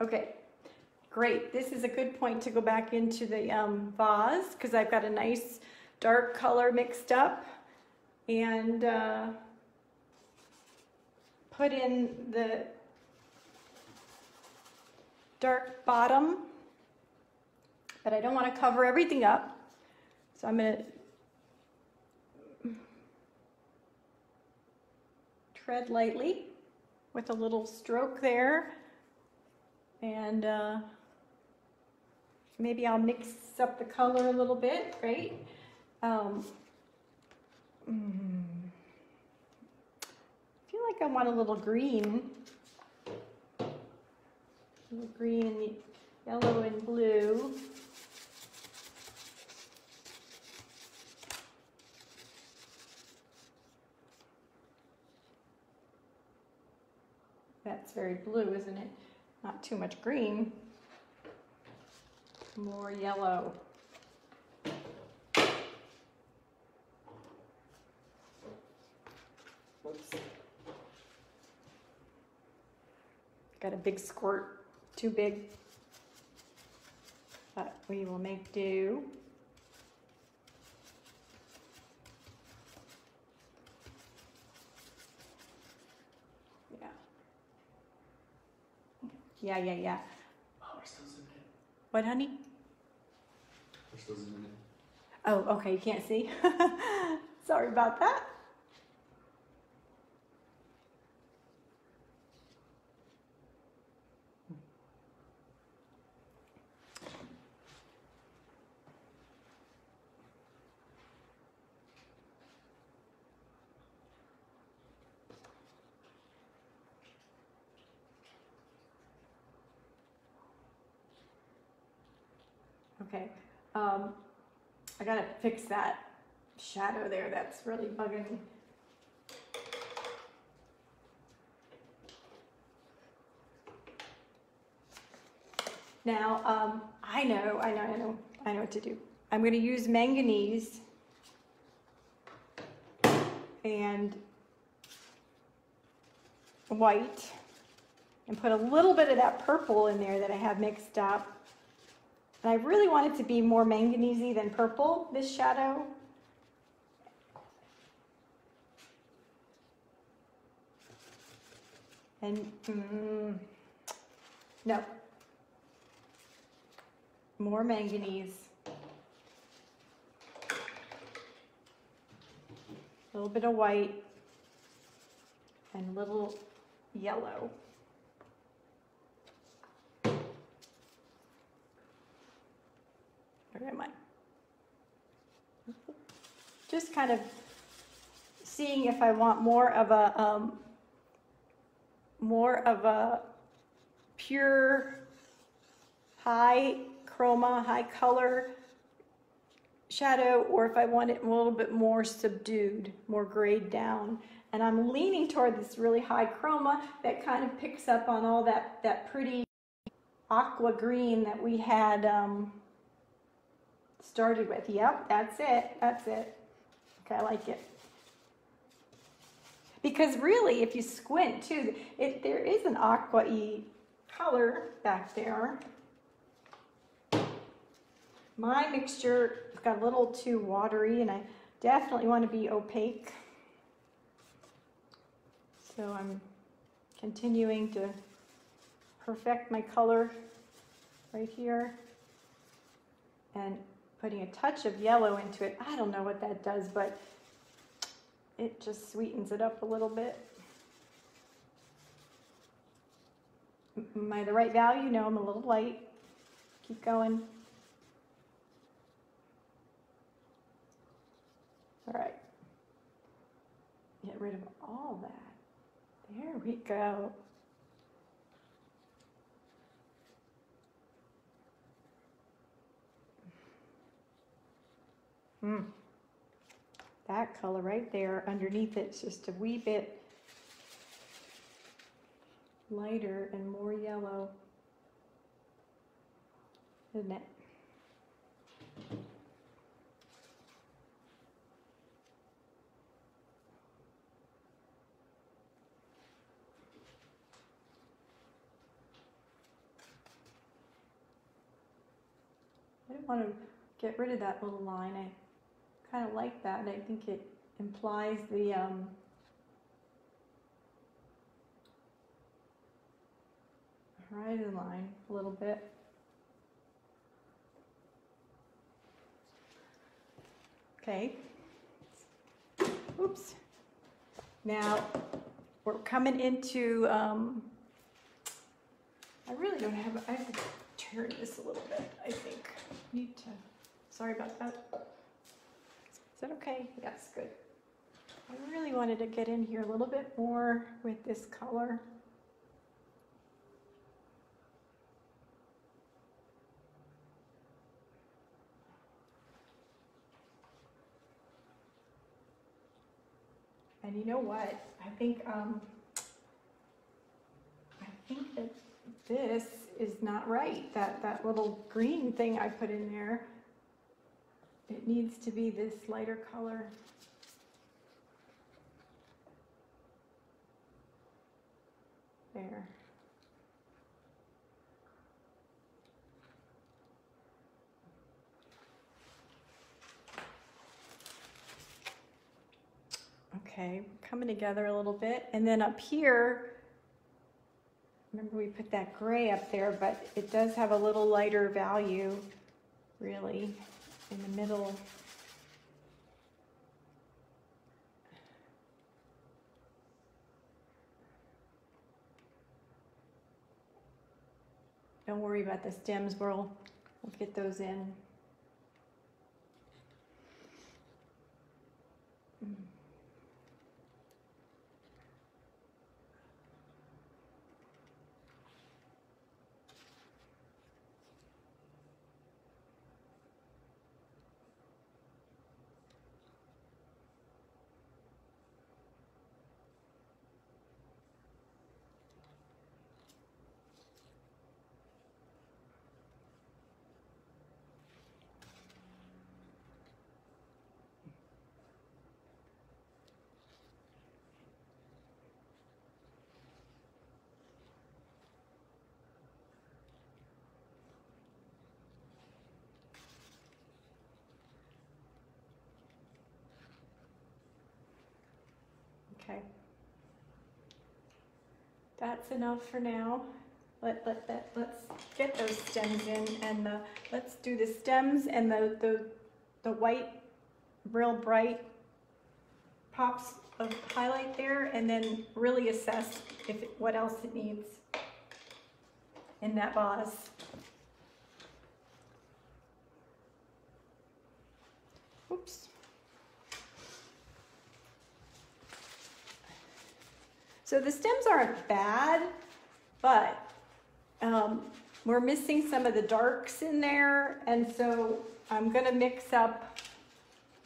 Okay, great. This is a good point to go back into the vase because I've got a nice dark color mixed up, and put in the dark bottom, but I don't want to cover everything up. So I'm going to tread lightly with a little stroke there, and maybe I'll mix up the color a little bit, right? I feel like I want a little green, yellow and blue. That's very blue, isn't it? Not too much green. More yellow. Whoops. Got a big squirt, too big. But we will make do. Yeah. Oh, we're still zooming in. What, honey? We're still zooming in. Oh, okay, you can't see. Sorry about that. Okay, I gotta fix that shadow there. That's really bugging me. Now, I know what to do. I'm going to use manganese and white and put a little bit of that purple in there that I have mixed up. And I really want it to be more manganese-y than purple, this shadow. And no, more manganese. A little bit of white and a little yellow. Where am I? Just kind of seeing if I want more of a pure high chroma, high color shadow, or if I want it a little bit more subdued, more grayed down. And I'm leaning toward this really high chroma that kind of picks up on all that pretty aqua green that we had started with. Yep, that's it. Okay, I like it. Because really, if you squint too, there is an aqua-y color back there. My mixture got a little too watery, and I definitely want to be opaque. So I'm continuing to perfect my color right here and putting a touch of yellow into it. I don't know what that does, but it just sweetens it up a little bit. Am I the right value? No, I'm a little light. Keep going. All right. Get rid of all that. There we go. That color right there underneath it's just a wee bit lighter and more yellow, isn't it? I don't want to get rid of that little line. I kind of like that. I think it implies the horizon line a little bit. Okay. Oops. Now we're coming into, I really don't have, I have to turn this a little bit, I think. Need to, sorry about that. Is that okay? Yes, good. I really wanted to get in here a little bit more with this color. And you know what? I think that this is not right. That little green thing I put in there, it needs to be this lighter color. There. Okay, coming together a little bit. And then up here, remember we put that gray up there, but it does have a little lighter value, really, in the middle. Don't worry about the stems, we'll get those in. Okay. That's enough for now. Let's get those stems in, and let's do the stems and the white, real bright pops of highlight there, and then really assess what else it needs in that vase. Oops. So the stems aren't bad, but we're missing some of the darks in there, and so I'm going to mix up.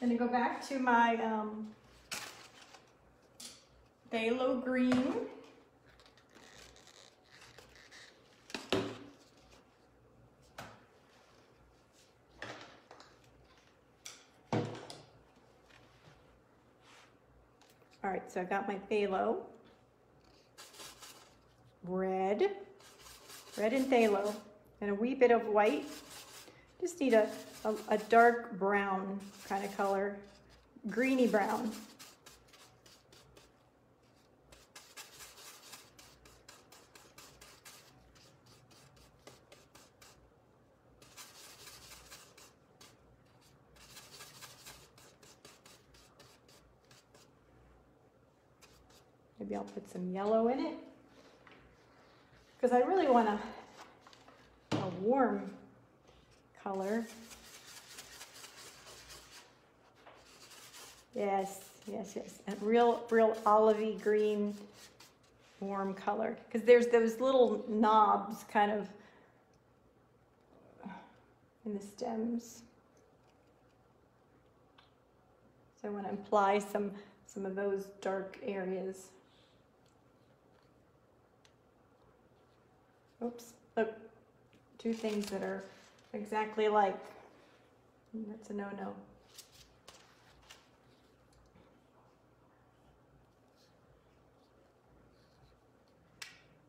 I'm going to go back to my phthalo green. All right, so I got my phthalo. Red and phthalo, and a wee bit of white. Just need a dark brown kind of color, greeny brown. Maybe I'll put some yellow in it, because I really want a warm color. Yes, a real olivey green, warm color. Because there's those little knobs kind of in the stems. So I want to apply some of those dark areas. Oops, look, two things that are exactly like. That's a no-no.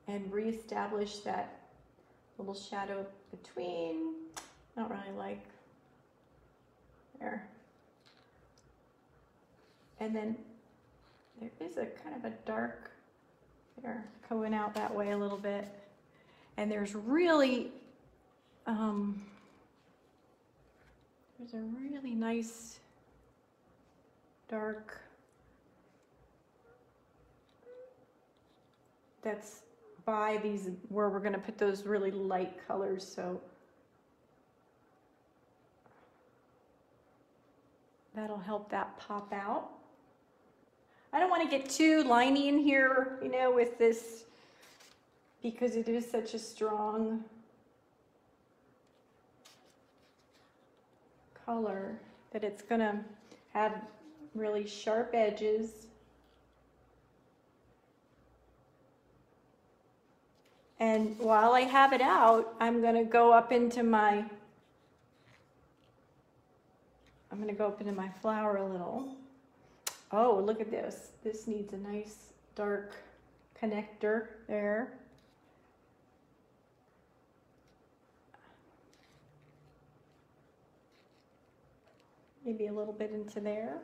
And reestablish that little shadow between. Not really like. There. And then there is a kind of a dark there going out that way a little bit. And there's really, there's a really nice dark that's by these, where we're going to put those really light colors. So that'll help that pop out. I don't want to get too liney in here, you know, with this, because it is such a strong color that it's going to have really sharp edges. And while I have it out, I'm going to go up into my flower a little. Oh, look at this. This needs a nice dark connector there. Maybe a little bit into there.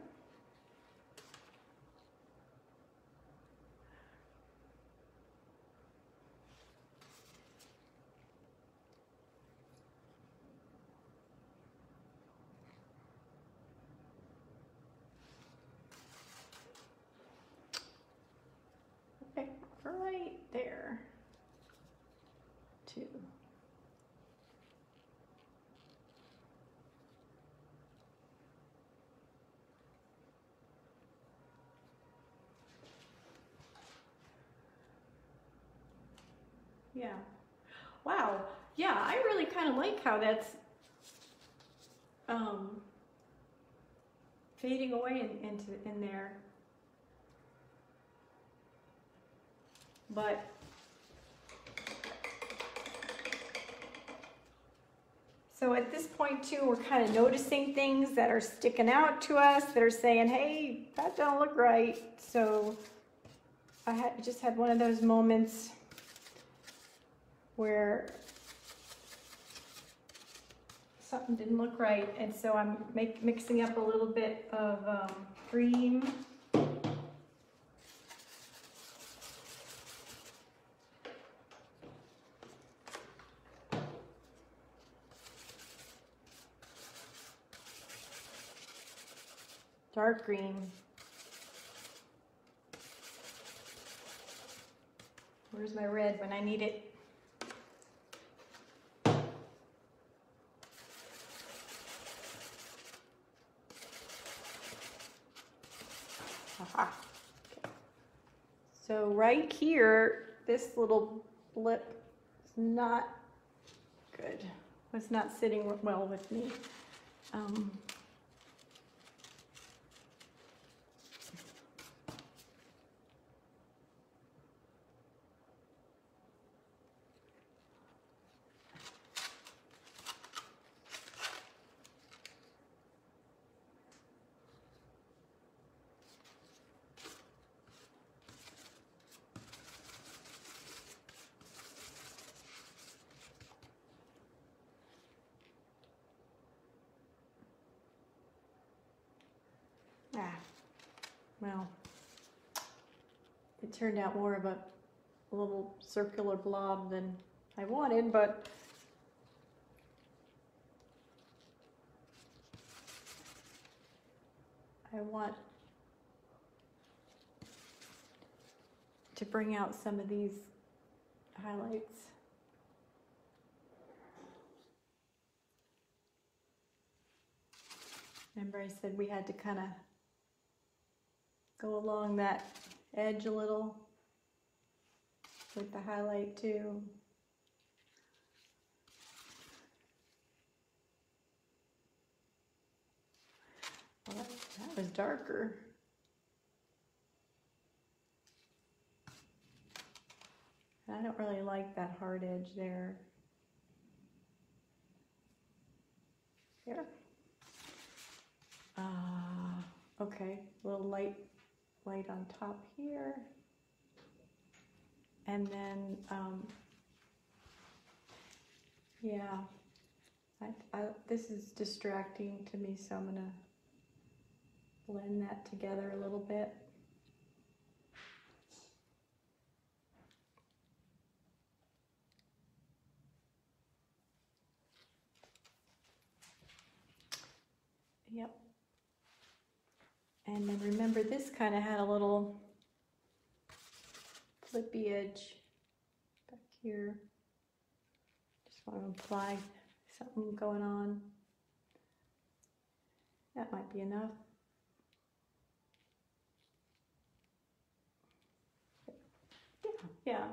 Okay, right there, too. Yeah. Wow. Yeah, I really kind of like how that's fading away in there. But so at this point too, we're kind of noticing things that are sticking out to us, that are saying, hey, that don't look right. So I just had one of those moments where something didn't look right, and so I'm mixing up a little bit of cream dark green. Where's my red when I need it? Aha. Okay. So right here, this little blip is not good. It's not sitting well with me. Well, it turned out more of a little circular blob than I wanted, but I want to bring out some of these highlights. Remember I said we had to kind of go along that edge a little with the highlight too. Well, that was darker. I don't really like that hard edge there. Here. Okay, a little light on top here. And then, yeah, this is distracting to me, so I'm gonna blend that together a little bit. Yep. And then remember, this kind of had a little flippy edge back here. Just want to apply something going on. That might be enough. Yeah.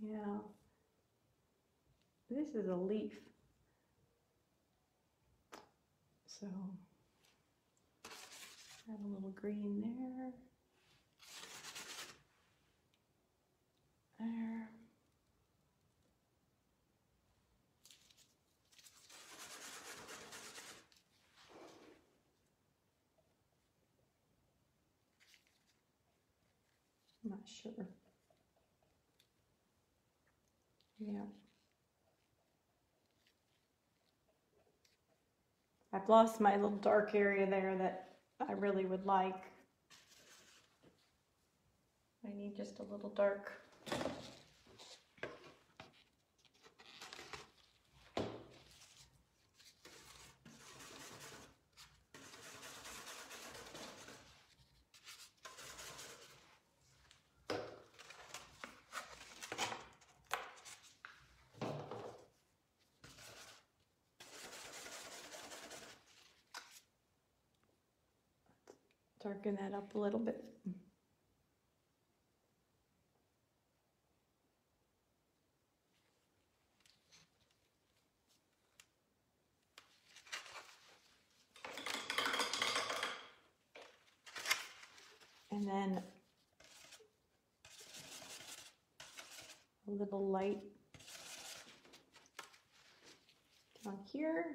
Yeah. This is a leaf. So add a little green there. There. I'm not sure. Yeah. I've lost my little dark area there that I really would like. I need just a little dark. Darken that up a little bit. And then a little light down here.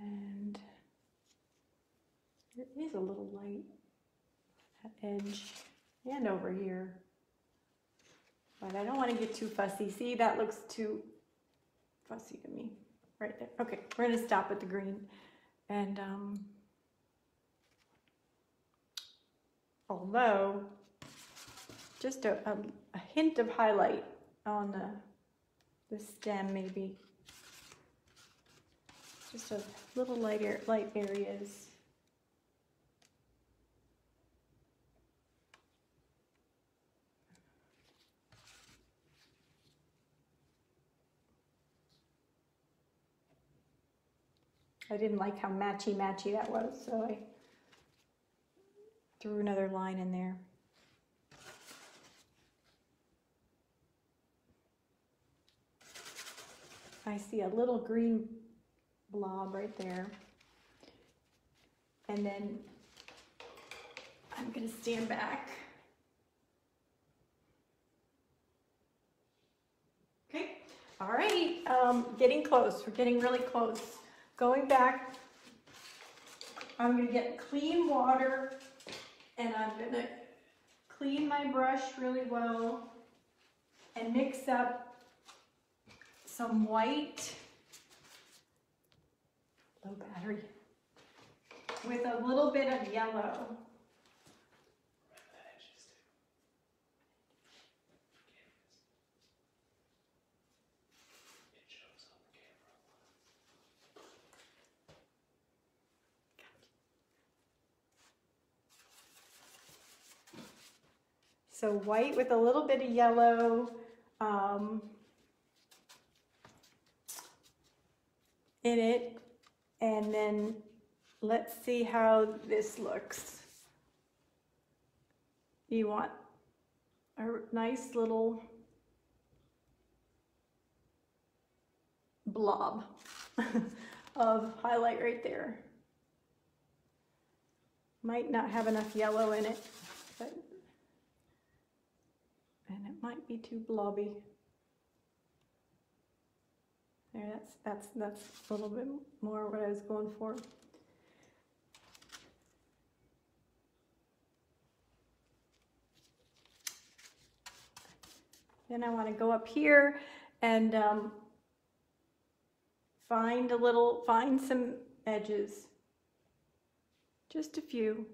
And there is a little light at edge and over here. But I don't want to get too fussy. See, that looks too fussy to me. Right there. Okay, we're gonna stop at the green. And although just a hint of highlight on the stem, maybe just a little light areas. I didn't like how matchy that was, so I threw another line in there. I see a little green blob right there. And then I'm going to stand back. Okay, all right, getting close. We're getting really close. Going back, I'm going to get clean water and I'm going to clean my brush really well and mix up some white, low battery, with a little bit of yellow. So white with a little bit of yellow in it, and then let's see how this looks. You want a nice little blob of highlight right there. Might not have enough yellow in it, but and it might be too blobby. There, that's a little bit more what I was going for. Then I want to go up here and find some edges, just a few.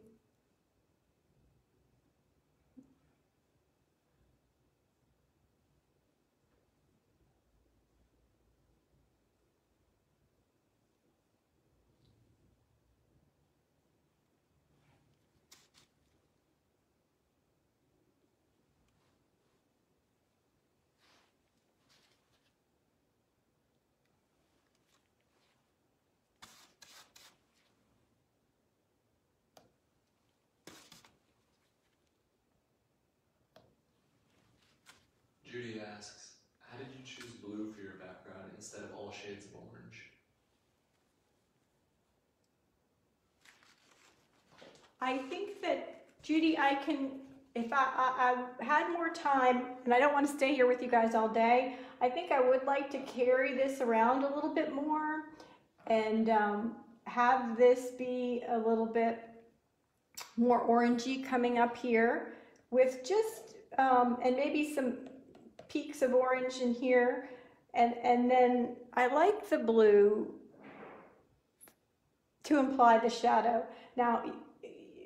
Judy asks, how did you choose blue for your background instead of all shades of orange? I think that, Judy, I can, if I had more time, and I don't want to stay here with you guys all day, I think I would like to carry this around a little bit more and have this be a little bit more orangey coming up here with just, and maybe some peaks of orange in here. And then I like the blue to imply the shadow. Now,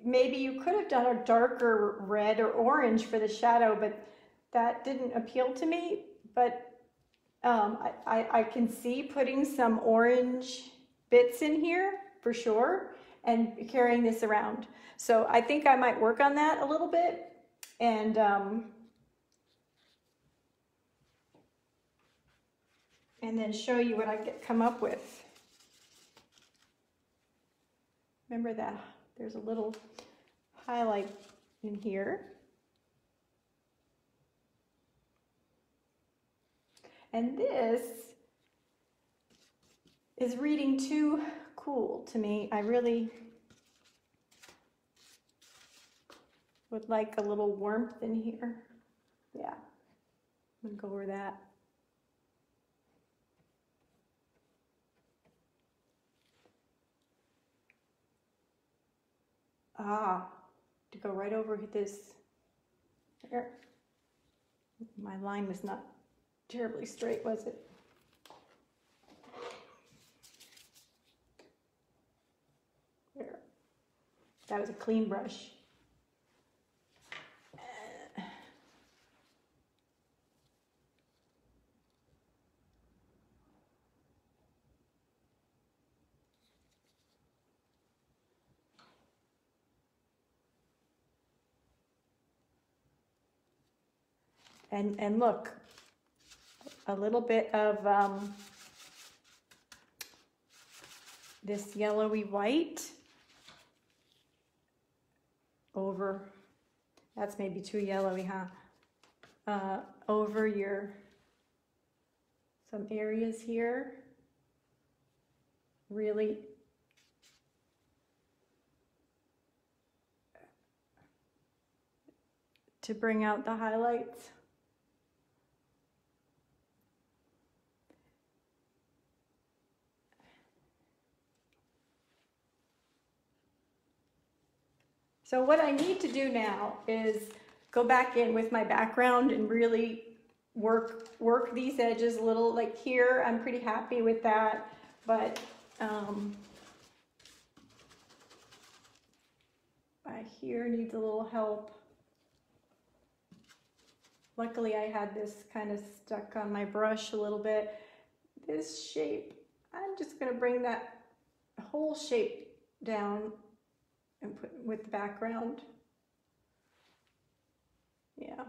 maybe you could have done a darker red or orange for the shadow, but that didn't appeal to me. But I can see putting some orange bits in here for sure and carrying this around. So I think I might work on that a little bit and then show you what I come up with. Remember that there's a little highlight in here. And this is reading too cool to me. I really would like a little warmth in here. Yeah, I'm gonna go over that. To go right over this there. My line was not terribly straight, was it? That was a clean brush. And look, a little bit of this yellowy white over, that's maybe too yellowy, huh? Over some areas here. Really to bring out the highlights. So what I need to do now is go back in with my background and really work these edges a little. Like here, I'm pretty happy with that, but here needs a little help. Luckily, I had this kind of stuck on my brush a little bit. This shape, I'm just going to bring that whole shape down and put with the background. Yeah.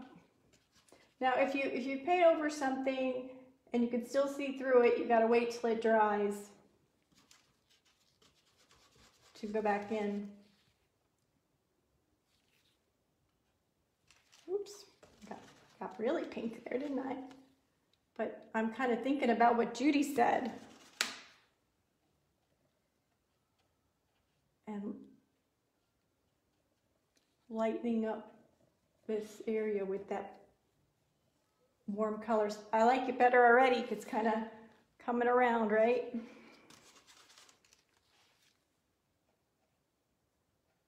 Now, if you paint over something and you can still see through it, you got to wait till it dries to go back in. Oops, got really pink there, didn't I? But I'm kind of thinking about what Judy said. And lightening up this area with that warm colors. I like it better already. It's kind of coming around, right?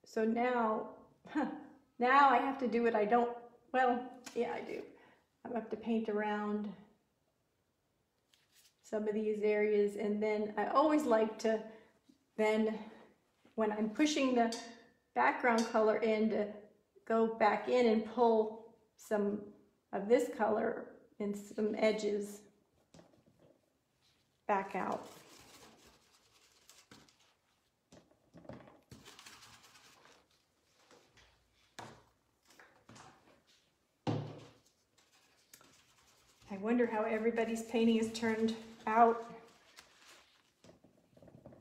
So now, now I have to do what I don't, well, yeah, I do. I have to paint around some of these areas, and then I always like to then, when I'm pushing the background color in, to go back in and pull some of this color and some edges back out. I wonder how everybody's painting has turned out.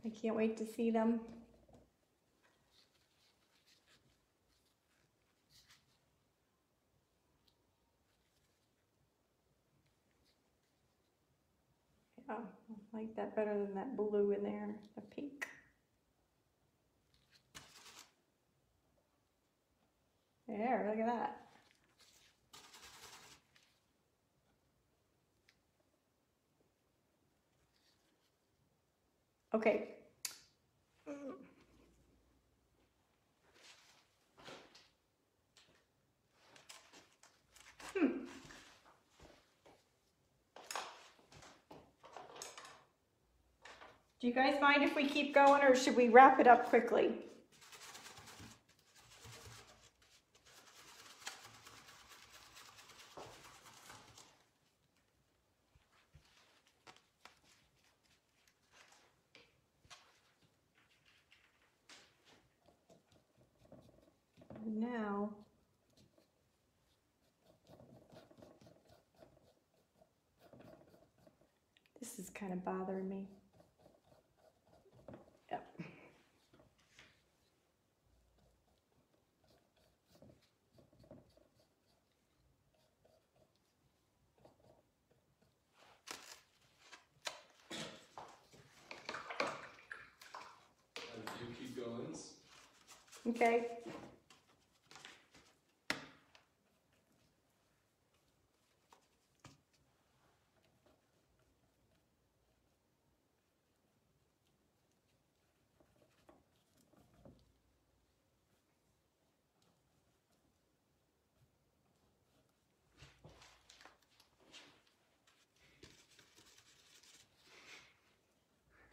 I can't wait to see them. Yeah, I like that better than that blue in there, the pink. There, look at that. Okay. Do you guys mind if we keep going, or should we wrap it up quickly? Now, this is kind of bothering me. Yep. A few keep goings. Okay.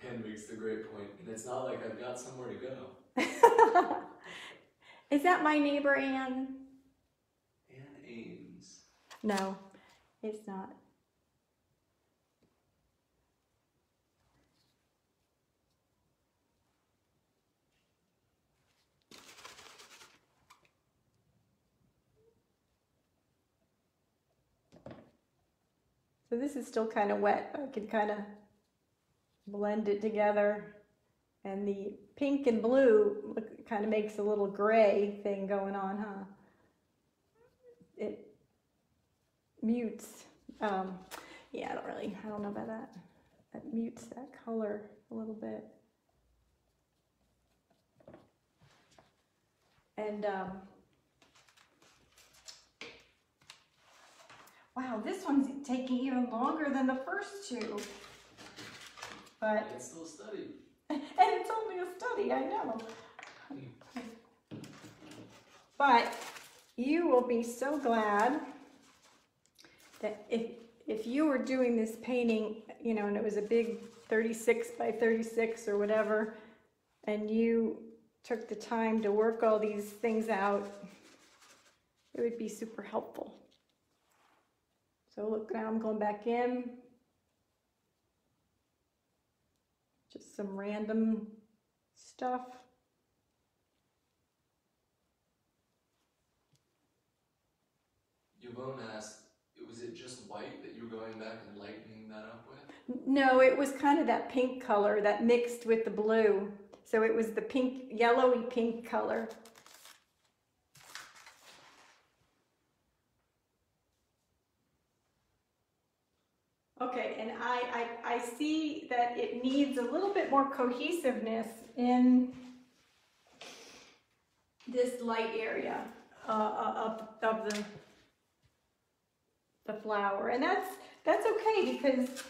Anne makes the great point, and it's not like I've got somewhere to go. Is that my neighbor, Ann? Ann Ames. No, it's not. So this is still kind of wet. I can kind of blend it together. And the pink and blue kind of makes a little gray thing going on, huh? It mutes. Yeah, I don't know about that. That mutes that color a little bit. And wow, this one's taking even longer than the first two. But it's still a study. And it's only a study, I know. But you will be so glad that if you were doing this painting, you know, and it was a big 36 by 36 or whatever, and you took the time to work all these things out, it would be super helpful. So look, now I'm going back in. Just some random stuff. Yvonne asked, was it just white that you were going back and lightening that up with? No, it was kind of that pink color that mixed with the blue. So it was the pink, yellowy pink color. Okay, and I see that it needs a little bit more cohesiveness in this light area of the flower, and that's okay, because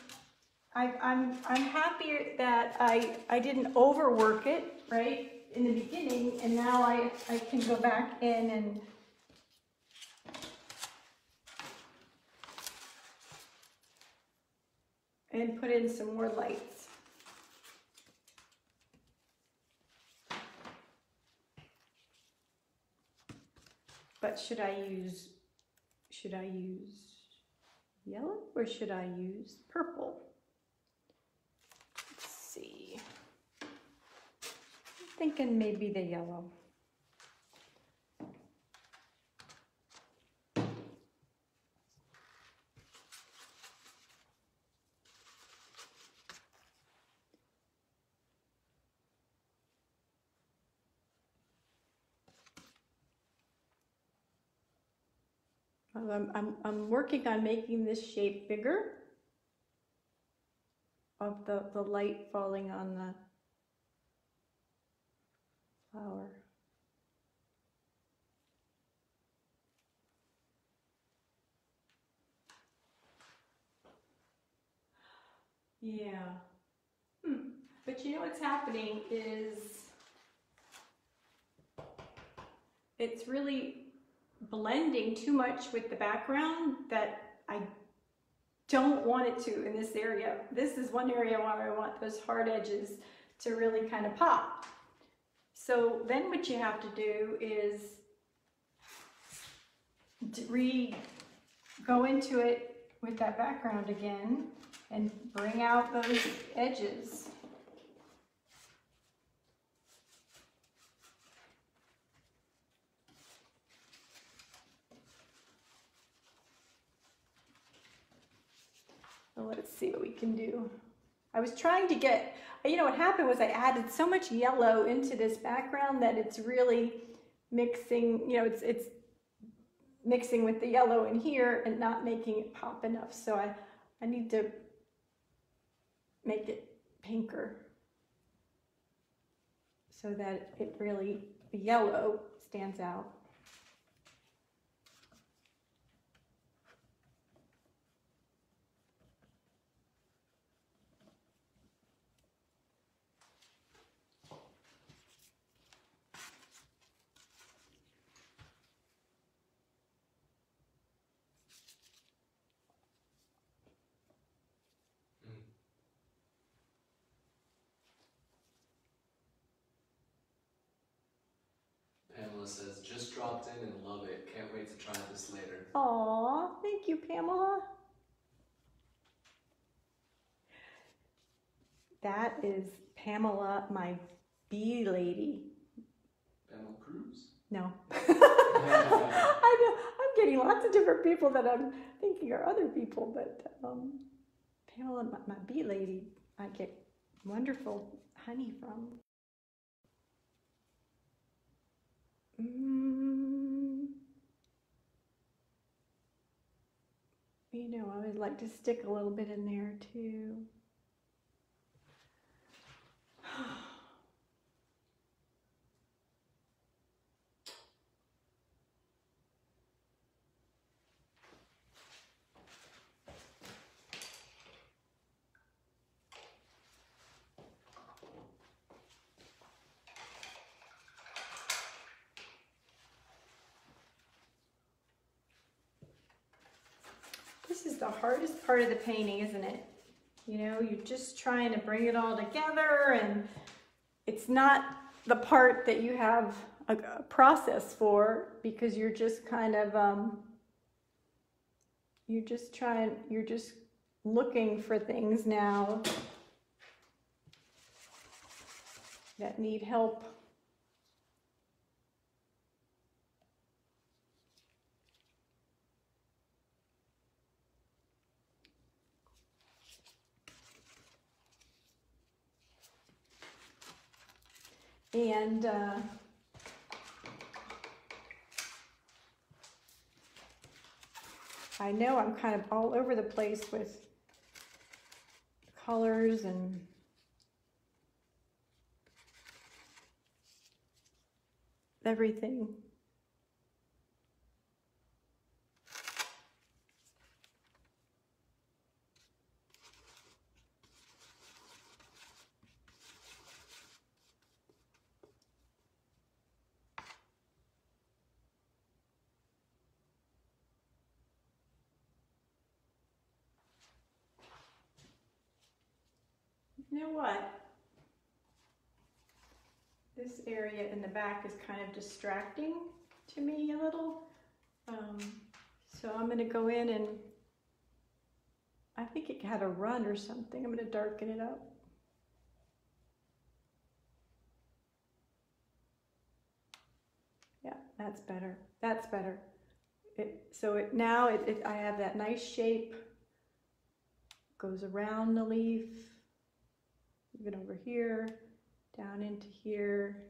I'm happy that I didn't overwork it right in the beginning, and now I can go back in and put in some more lights. But should I use yellow or should I use purple? Let's see. I'm thinking maybe the yellow. I'm working on making this shape bigger of the light falling on the flower. Yeah. But you know what's happening is it's really blending too much with the background that I don't want it to in this area. This is one area where I want those hard edges to really kind of pop. So then what you have to do is go into it with that background again and bring out those edges. Let's see what we can do. I was trying to get, you know, what happened was I added so much yellow into this background that it's really mixing, you know, it's mixing with the yellow in here and not making it pop enough. So I need to make it pinker so that it really, the yellow stands out. says, just dropped in and love it. Can't wait to try this later. Aw, thank you, Pamela. That is Pamela, my bee lady. Pamela Cruz? No. I'm getting lots of different people that I'm thinking are other people, but Pamela, my bee lady, I get wonderful honey from. You know, I would like to stick a little bit in there too. This is the hardest part of the painting, isn't it? You know, you're just trying to bring it all together, and it's not the part that you have a process for, because you're just kind of, you're just looking for things now that need help. And I know I'm kind of all over the place with colors and everything. You know what? This area in the back is kind of distracting to me a little. So I'm going to go in and I think it had a run or something. I'm going to darken it up. Yeah, that's better. That's better. Now I have that nice shape. Goes around the leaf, even over here, down into here.